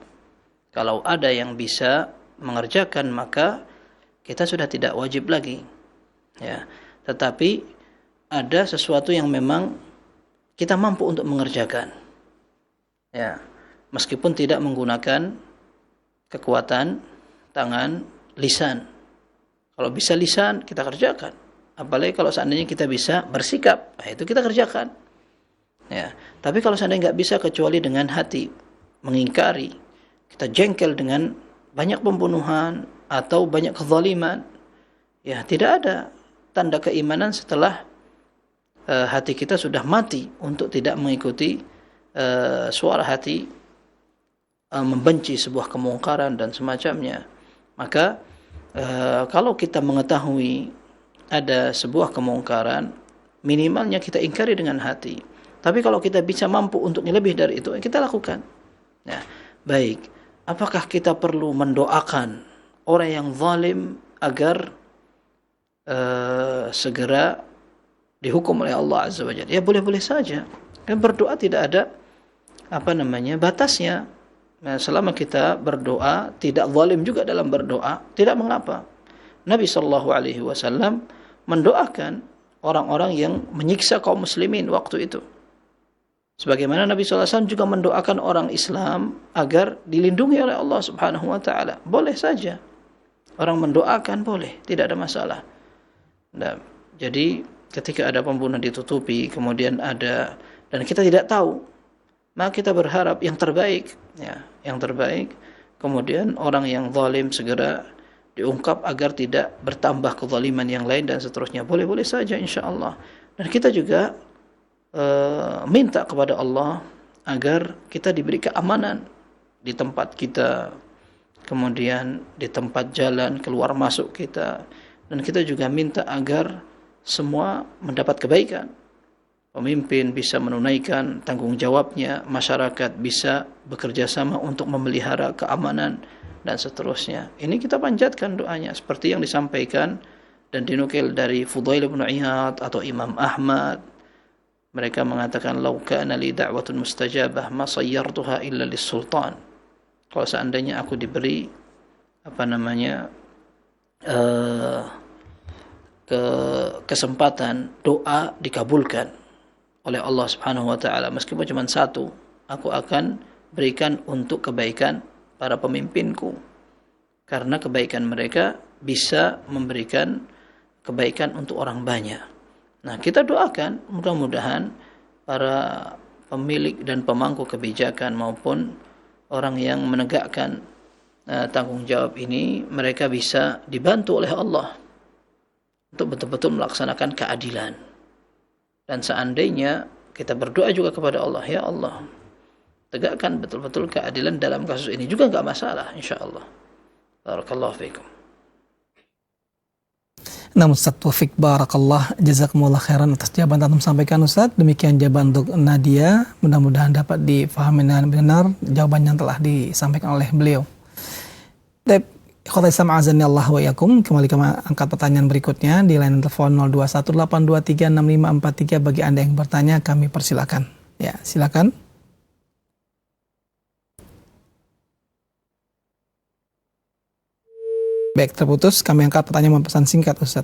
C: Kalau ada yang bisa mengerjakan maka kita sudah tidak wajib lagi. Ya. Tetapi ada sesuatu yang memang kita mampu untuk mengerjakan. Ya. Meskipun tidak menggunakan kekuatan tangan, lisan. Kalau bisa lisan kita kerjakan. Apalagi kalau seandainya kita bisa bersikap, nah itu kita kerjakan. Ya, tapi kalau seandainya nggak bisa kecuali dengan hati mengingkari, kita jengkel dengan banyak pembunuhan atau banyak kezaliman, ya tidak ada tanda keimanan setelah hati kita sudah mati untuk tidak mengikuti suara hati membenci sebuah kemungkaran dan semacamnya. Maka kalau kita mengetahui ada sebuah kemungkaran, minimalnya kita ingkari dengan hati. Tapi kalau kita bisa mampu untuk lebih dari itu, kita lakukan. Nah, baik. Apakah kita perlu mendoakan orang yang zalim agar segera dihukum oleh Allah Azza wa Jalla? Ya boleh-boleh saja. Kan berdoa tidak ada batasnya. Nah, selama kita berdoa tidak zalim juga dalam berdoa, tidak mengapa. Nabi sallallahu alaihi wasallam mendoakan orang-orang yang menyiksa kaum muslimin waktu itu. Sebagaimana Nabi sallallahu alaihi wasallam juga mendoakan orang Islam agar dilindungi oleh Allah Subhanahu wa taala. Boleh saja. Orang mendoakan boleh, tidak ada masalah. Nah, jadi ketika ada pembunuhan ditutupi, kemudian ada dan kita tidak tahu, maka kita berharap yang terbaik, ya, yang terbaik. Kemudian orang yang zalim segera diungkap agar tidak bertambah kezaliman yang lain dan seterusnya. Boleh-boleh saja insyaallah. Dan kita juga minta kepada Allah agar kita diberi keamanan di tempat kita, kemudian di tempat jalan keluar masuk kita, dan kita juga minta agar semua mendapat kebaikan. Pemimpin bisa menunaikan tanggung jawabnya, masyarakat bisa bekerja sama untuk memelihara keamanan dan seterusnya. Ini kita panjatkan doanya seperti yang disampaikan dan dinukil dari Fudail bin Iyad atau Imam Ahmad. Mereka mengatakan, "Lau kana li da'watun mustajabah ma sayyartuha illa lis-sultan." Kalau seandainya aku diberi kesempatan doa dikabulkan oleh Allah Subhanahu wa taala, meskipun cuma satu, aku akan berikan untuk kebaikan para pemimpinku, karena kebaikan mereka bisa memberikan kebaikan untuk orang banyak. Nah, kita doakan mudah-mudahan para pemilik dan pemangku kebijakan maupun orang yang menegakkan tanggung jawab ini, mereka bisa dibantu oleh Allah untuk betul-betul melaksanakan keadilan. Dan seandainya kita berdoa juga kepada Allah, ya Allah, tegakkan betul-betul keadilan dalam kasus ini juga enggak masalah, insyaallah. Barakallahu fiikum.
B: Namun Ustaz Taufik barakallah, jazakumullah khairan atas jawaban yang sampaikan Ustaz. Demikian jawaban untuk Nadia, mudah-mudahan dapat difahami dengan benar jawaban yang telah disampaikan oleh beliau. Baik, ikhwatal Islam azani Allah wa yakum, kembali ke angkat pertanyaan berikutnya di line telepon 0218236543. Bagi Anda yang bertanya, kami persilakan. Ya, silakan. Baik, terputus. Kami angkat pertanyaan pesan singkat, Ustaz.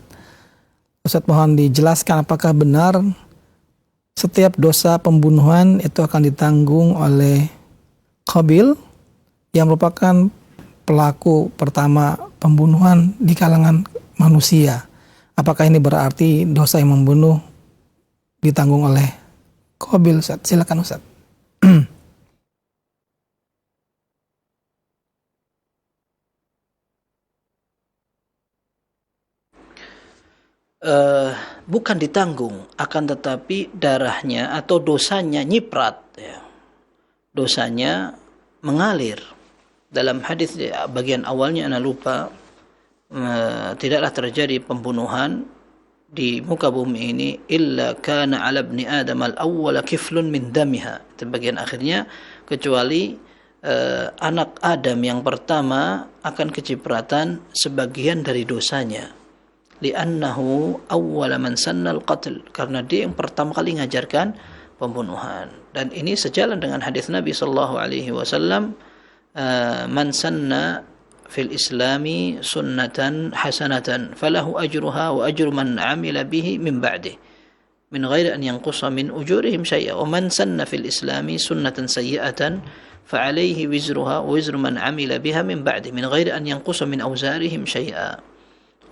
B: Ustaz, mohon dijelaskan apakah benar setiap dosa pembunuhan itu akan ditanggung oleh Qabil yang merupakan pelaku pertama pembunuhan di kalangan manusia. Apakah ini berarti dosa yang membunuh ditanggung oleh Qabil, Ustaz? Silakan, Ustaz.
C: Bukan ditanggung, akan tetapi darahnya atau dosanya nyiprat, ya. Dosanya mengalir. Dalam hadis bagian awalnya ana lupa, tidaklah terjadi pembunuhan di muka bumi ini illa kana 'ala ibni adam al-awwal kiflun min damiha. Itu bagian akhirnya, kecuali anak Adam yang pertama akan kecipratan sebagian dari dosanya. Li'annahu awwala man sanna al-qatl, karena dia yang pertama kali mengajarkan pembunuhan. Dan ini sejalan dengan hadis Nabi sallallahu alaihi wasallam, man sanna fil islami sunnatan hasanatan falahu ajruha wa ajru man amila bihi min ba'dih min ghairi an yanqusa min ujurihim syai'a wa man sanna fil islami sunnatan sayyi'atan fa alayhi wizruha wa wizru man amila biha min ba'dih min ghairi an yanqusa min awzarihim syai'a.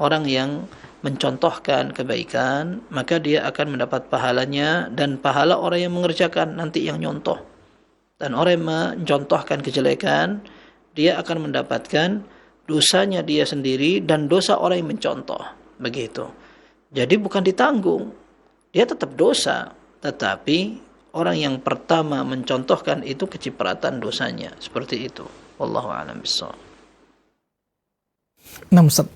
C: Orang yang mencontohkan kebaikan, maka dia akan mendapat pahalanya dan pahala orang yang mengerjakan nanti yang nyontoh. Dan orang yang mencontohkan kejelekan, dia akan mendapatkan dosanya dia sendiri dan dosa orang yang mencontoh. Begitu. Jadi bukan ditanggung. Dia tetap dosa, tetapi orang yang pertama mencontohkan itu kecipratan dosanya. Seperti itu. Wallahu a'lam bishawab.
B: Nah Ustaz,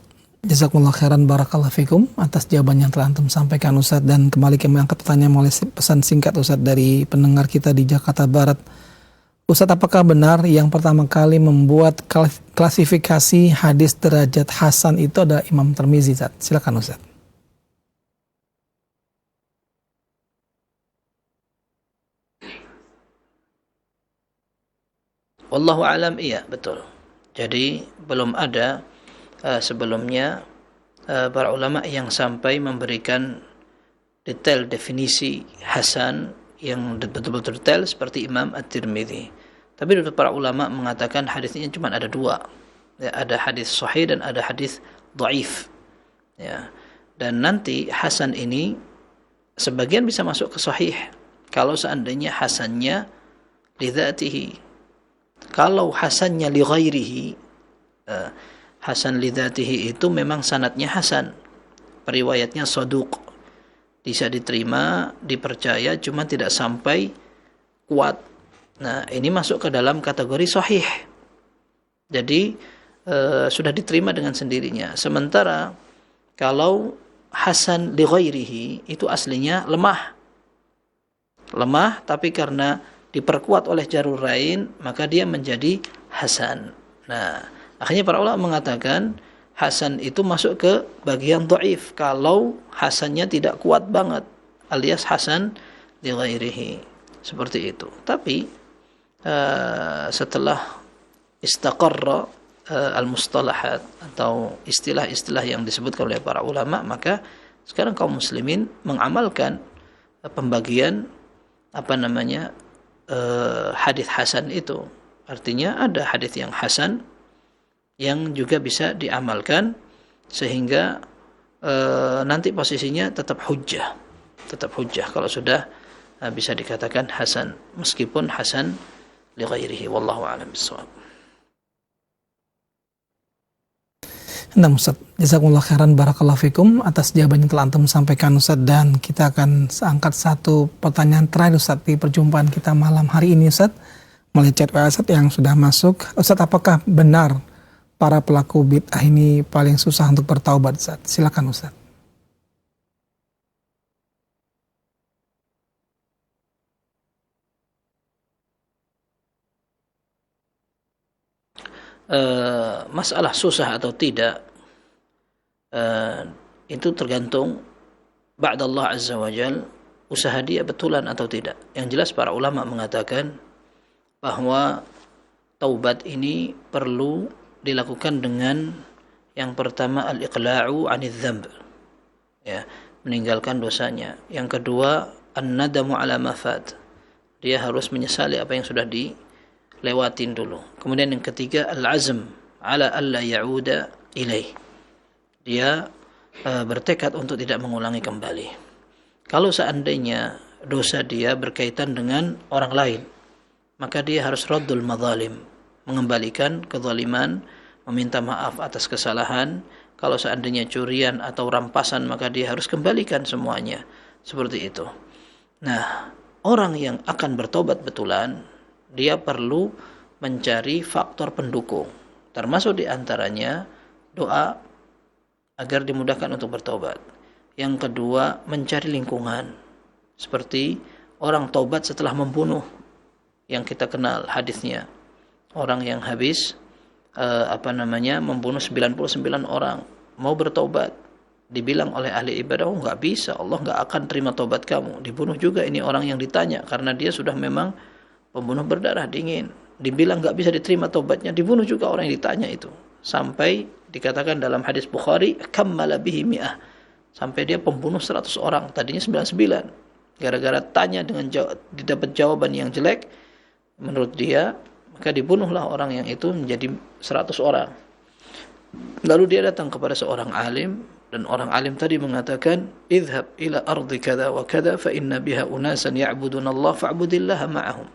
B: jazakumullah khairan barakallahu fikum atas jawaban yang telah antum sampaikan Ustaz, dan kembali kami angkat pertanyaan melalui pesan singkat Ustaz dari pendengar kita di Jakarta Barat. Ustaz, apakah benar yang pertama kali membuat klasifikasi hadis derajat hasan itu adalah Imam Tirmizi, Ustaz? Silakan Ustaz.
C: Wallahu alam, iya betul. Jadi belum ada sebelumnya para ulama yang sampai memberikan detail definisi hasan yang betul-betul detail seperti Imam At-Tirmidzi. Tapi para ulama mengatakan hadisnya cuma ada dua. Ya, ada hadis sahih dan ada hadis dhaif. Ya. Dan nanti hasan ini sebagian bisa masuk ke sahih kalau seandainya hasannya li dzatihi. Kalau hasannya li ghairihi, hasan li dzatihi itu memang sanadnya hasan, periwayatnya saduq, bisa diterima, dipercaya, cuma tidak sampai kuat. Nah, ini masuk ke dalam kategori sahih. Jadi sudah diterima dengan sendirinya. Sementara kalau hasan li ghairihi itu aslinya lemah. Lemah, tapi karena diperkuat oleh jalur lain, maka dia menjadi hasan. Nah, akhirnya para ulama mengatakan hasan itu masuk ke bagian dhaif kalau hasannya tidak kuat banget, alias hasan li ghairihi. Seperti itu. Tapi setelah istaqarra al-mustalahat atau istilah-istilah yang disebutkan oleh para ulama, maka sekarang kaum muslimin mengamalkan pembagian hadis hasan itu. Artinya ada hadis yang hasan yang juga bisa diamalkan sehingga nanti posisinya tetap hujjah kalau sudah bisa dikatakan hasan, meskipun hasan li ghairihi. Wallahu a'lam bishawab.
B: Nah Ustaz, jazakumullah khairan barakallahu fikum atas jawaban yang telah antum sampaikan Ustaz, dan kita akan angkat satu pertanyaan terakhir Ustaz di perjumpaan kita malam hari ini Ustaz, melalui chat WA Ustaz yang sudah masuk. Ustaz, apakah benar para pelaku bid'ah ini paling susah untuk bertaubat Ustaz? Silakan Ustaz.
C: Masalah susah atau tidak itu tergantung ba'dallah azza wa jal, usaha dia betulan atau tidak. Yang jelas para ulama mengatakan bahwa taubat ini perlu dilakukan dengan yang pertama al-iqla'u 'anil dzamb, ya, meninggalkan dosanya. Yang kedua an-nadamu 'ala ma fat, dia harus menyesali apa yang sudah dilewatin dulu. Kemudian yang ketiga al-azm 'ala alla ya'uda ilaih, dia bertekad untuk tidak mengulangi kembali. Kalau seandainya dosa dia berkaitan dengan orang lain, maka dia harus raddul madzalim, mengembalikan kezaliman, meminta maaf atas kesalahan. Kalau seandainya curian atau rampasan, maka dia harus kembalikan semuanya. Seperti itu. Nah, orang yang akan bertobat betulan, dia perlu mencari faktor pendukung. Termasuk diantaranya doa agar dimudahkan untuk bertobat. Yang kedua, mencari lingkungan. Seperti orang tobat setelah membunuh, yang kita kenal hadisnya. Orang yang habis membunuh 99 orang, mau bertobat, dibilang oleh ahli ibadah, oh enggak bisa, Allah enggak akan terima tobat kamu. Dibunuh juga ini orang yang ditanya, karena dia sudah memang pembunuh berdarah dingin. Dibilang enggak bisa diterima tobatnya, dibunuh juga orang yang ditanya itu. Sampai dikatakan dalam hadis Bukhari, kammala bihi mi'ah, sampai dia pembunuh 100 orang, tadinya 99. Gara-gara tanya dengan didapat jawaban yang jelek menurut dia, maka dibunuhlah orang yang itu menjadi 100 orang. Lalu dia datang kepada seorang alim, dan orang alim tadi mengatakan, idhab ila ardi kada wa kada fa inna biha unasan ya'buduna Allah fa'budillaha ma'ahum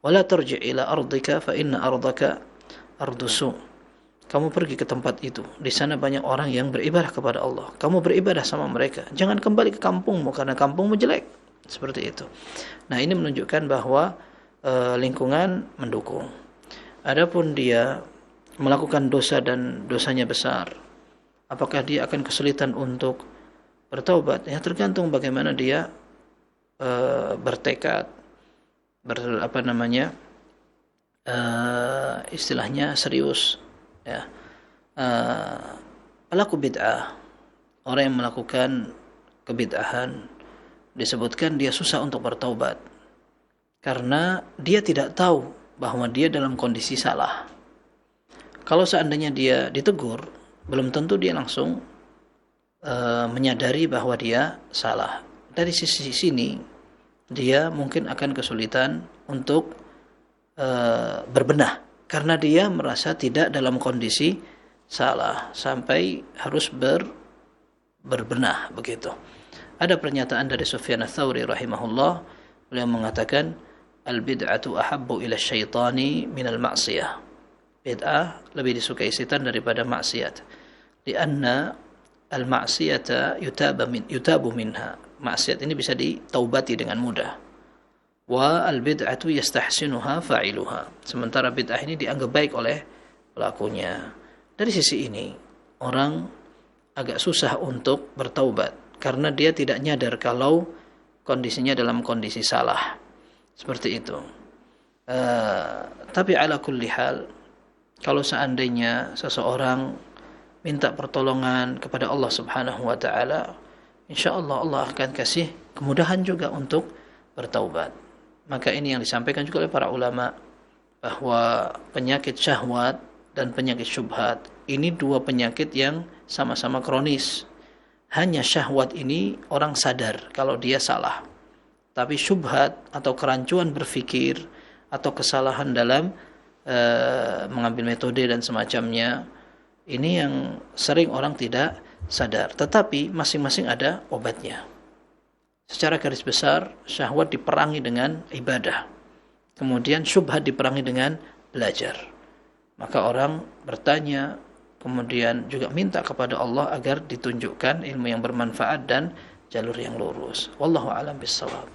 C: wa la tarji' ila ardika fa inna ardaka ardusu. Kamu pergi ke tempat itu. Di sana banyak orang yang beribadah kepada Allah. Kamu beribadah sama mereka. Jangan kembali ke kampungmu karena kampungmu jelek. Seperti itu. Nah, ini menunjukkan bahwa lingkungan mendukung. Adapun dia melakukan dosa dan dosanya besar, apakah dia akan kesulitan untuk bertaubat? Ya, tergantung bagaimana dia bertekad, istilahnya serius. Ya, pelaku bid'ah, orang yang melakukan kebid'ahan, disebutkan dia susah untuk bertaubat karena dia tidak tahu bahwa dia dalam kondisi salah. Kalau seandainya dia ditegur, belum tentu dia langsung menyadari bahwa dia salah. Dari sisi sini dia mungkin akan kesulitan untuk berbenah karena dia merasa tidak dalam kondisi salah sampai harus berbenah begitu. Ada pernyataan dari Sufyan Ats-Tsauri rahimahullah, beliau mengatakan al-bid'atu ahabbu ila syaitani minal ma'siyah. Bid'ah lebih disukai setan daripada maksiat. Lianna al-ma'siyata yutabu minha. Maksiat ini bisa ditaubati dengan mudah. Wa al-bid'atu yastahsinuha fa'iluha. Sementara bid'ah ini dianggap baik oleh pelakunya. Dari sisi ini, orang agak susah untuk bertaubat karena dia tidak nyadar kalau kondisinya dalam kondisi salah. Seperti itu. Tapi ala kulli hal, kalau seandainya seseorang minta pertolongan kepada Allah Subhanahu wa taala, insyaallah Allah akan kasih kemudahan juga untuk bertaubat. Maka ini yang disampaikan juga oleh para ulama, bahwa penyakit syahwat dan penyakit syubhat ini dua penyakit yang sama-sama kronis. Hanya syahwat ini orang sadar kalau dia salah. Tapi syubhat atau kerancuan berfikir atau kesalahan dalam mengambil metode dan semacamnya, ini yang sering orang tidak sadar. Tetapi masing-masing ada obatnya. Secara garis besar, syahwat diperangi dengan ibadah. Kemudian syubhat diperangi dengan belajar. Maka orang bertanya, kemudian juga minta kepada Allah agar ditunjukkan ilmu yang bermanfaat dan jalur yang lurus. Wallahu a'lam bishawab.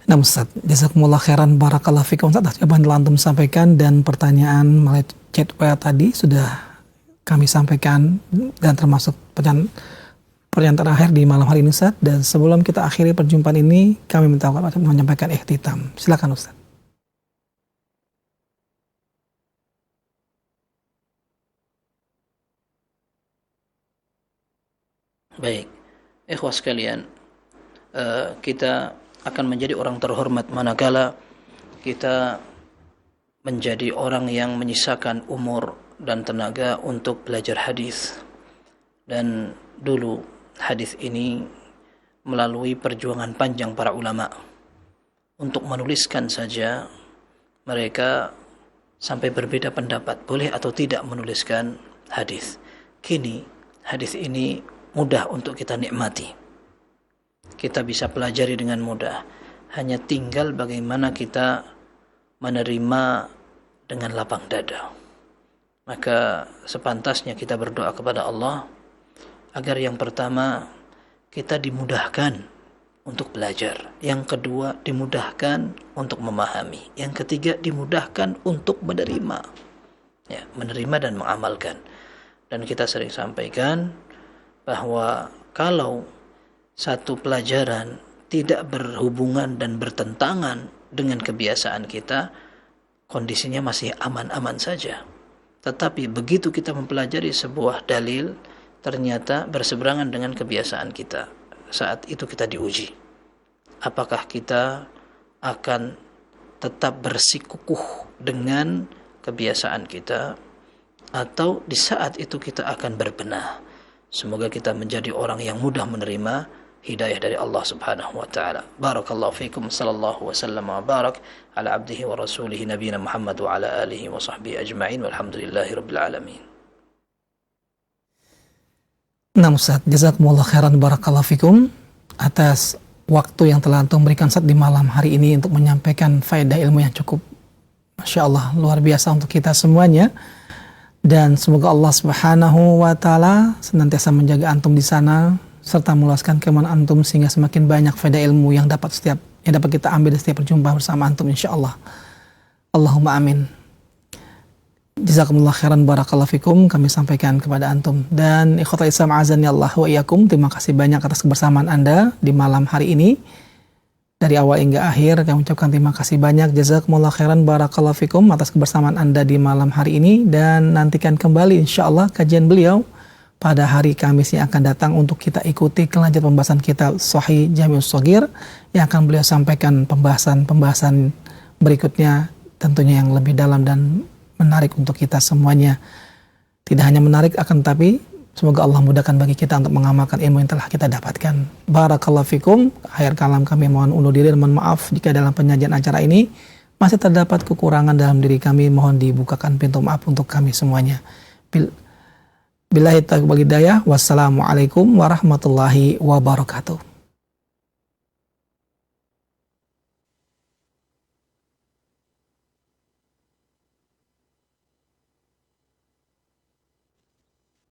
B: Nah Ustaz, jazakumullah khairan, barakallahu fikum Ustaz, jawaban telah antum sampaikan dan pertanyaan melalui chat WA tadi sudah kami sampaikan dan termasuk pertanyaan terakhir di malam hari ini Ustaz. Dan sebelum kita akhiri perjumpaan ini, kami minta Bapak menyampaikan ikhtitam. Silakan Ustaz.
C: Baik, ikhwas sekalian, kita akan menjadi orang terhormat manakala kita menjadi orang yang menyisakan umur dan tenaga untuk belajar hadis. Dan dulu hadis ini melalui perjuangan panjang para ulama. Untuk menuliskan saja mereka sampai berbeda pendapat boleh atau tidak menuliskan hadis. Kini hadis ini mudah untuk kita nikmati. Kita bisa pelajari dengan mudah. Hanya tinggal bagaimana kita menerima dengan lapang dada. Maka sepantasnya kita berdoa kepada Allah agar yang pertama kita dimudahkan untuk belajar, yang kedua dimudahkan untuk memahami, yang ketiga dimudahkan untuk menerima. Ya, menerima dan mengamalkan. Dan kita sering sampaikan bahwa kalau satu pelajaran tidak berhubungan dan bertentangan dengan kebiasaan kita, kondisinya masih aman-aman saja. Tetapi begitu kita mempelajari sebuah dalil, ternyata berseberangan dengan kebiasaan kita. Saat itu kita diuji. Apakah kita akan tetap bersikukuh dengan kebiasaan kita, atau di saat itu kita akan berbenah. Semoga kita menjadi orang yang mudah menerima hidayah dari Allah Subhanahu wa taala. Barakallahu fikum, sallallahu wasallam wa barak ala abdihi wa rasulihi nabiyina Muhammad wa ala alihi wa sahbihi ajma'in walhamdulillahi rabbil alamin.
B: Nah Ustaz, jazakumullah khairan, barakallahu fikum atas waktu yang telah antum berikan Ustaz di malam hari ini untuk menyampaikan faedah ilmu yang cukup Masya Allah, luar biasa untuk kita semuanya. Dan semoga Allah Subhanahu wa Ta'ala senantiasa menjaga antum di sana, serta meluaskan keimanan antum sehingga semakin banyak faedah ilmu yang dapat kita ambil di setiap perjumpaan bersama antum, insya Allah. Allahumma amin. Jazakumullah khairan, barakallahu fikum, kami sampaikan kepada antum. Dan ikhwatal Islam azani Allah wa iyyakum, terima kasih banyak atas kebersamaan Anda di malam hari ini. Dari awal hingga akhir kami ucapkan terima kasih banyak. Jazakumullah khairan, barakallahu fikum atas kebersamaan Anda di malam hari ini, dan nantikan kembali insyaallah kajian beliau pada hari Kamis yang akan datang untuk kita ikuti kelanjutan pembahasan kitab Shahih Jami'us Shaghir yang akan beliau sampaikan pembahasan berikutnya, tentunya yang lebih dalam dan menarik untuk kita semuanya. Tidak hanya menarik, akan tapi semoga Allah mudahkan bagi kita untuk mengamalkan ilmu yang telah kita dapatkan. Barakallahu fikum. Akhir kalam kami mohon undur diri dan mohon maaf jika dalam penyajian acara ini masih terdapat kekurangan dalam diri kami. Mohon dibukakan pintu maaf untuk kami semuanya. Billahi taufiq wal hidayah. Wassalamualaikum warahmatullahi wabarakatuh.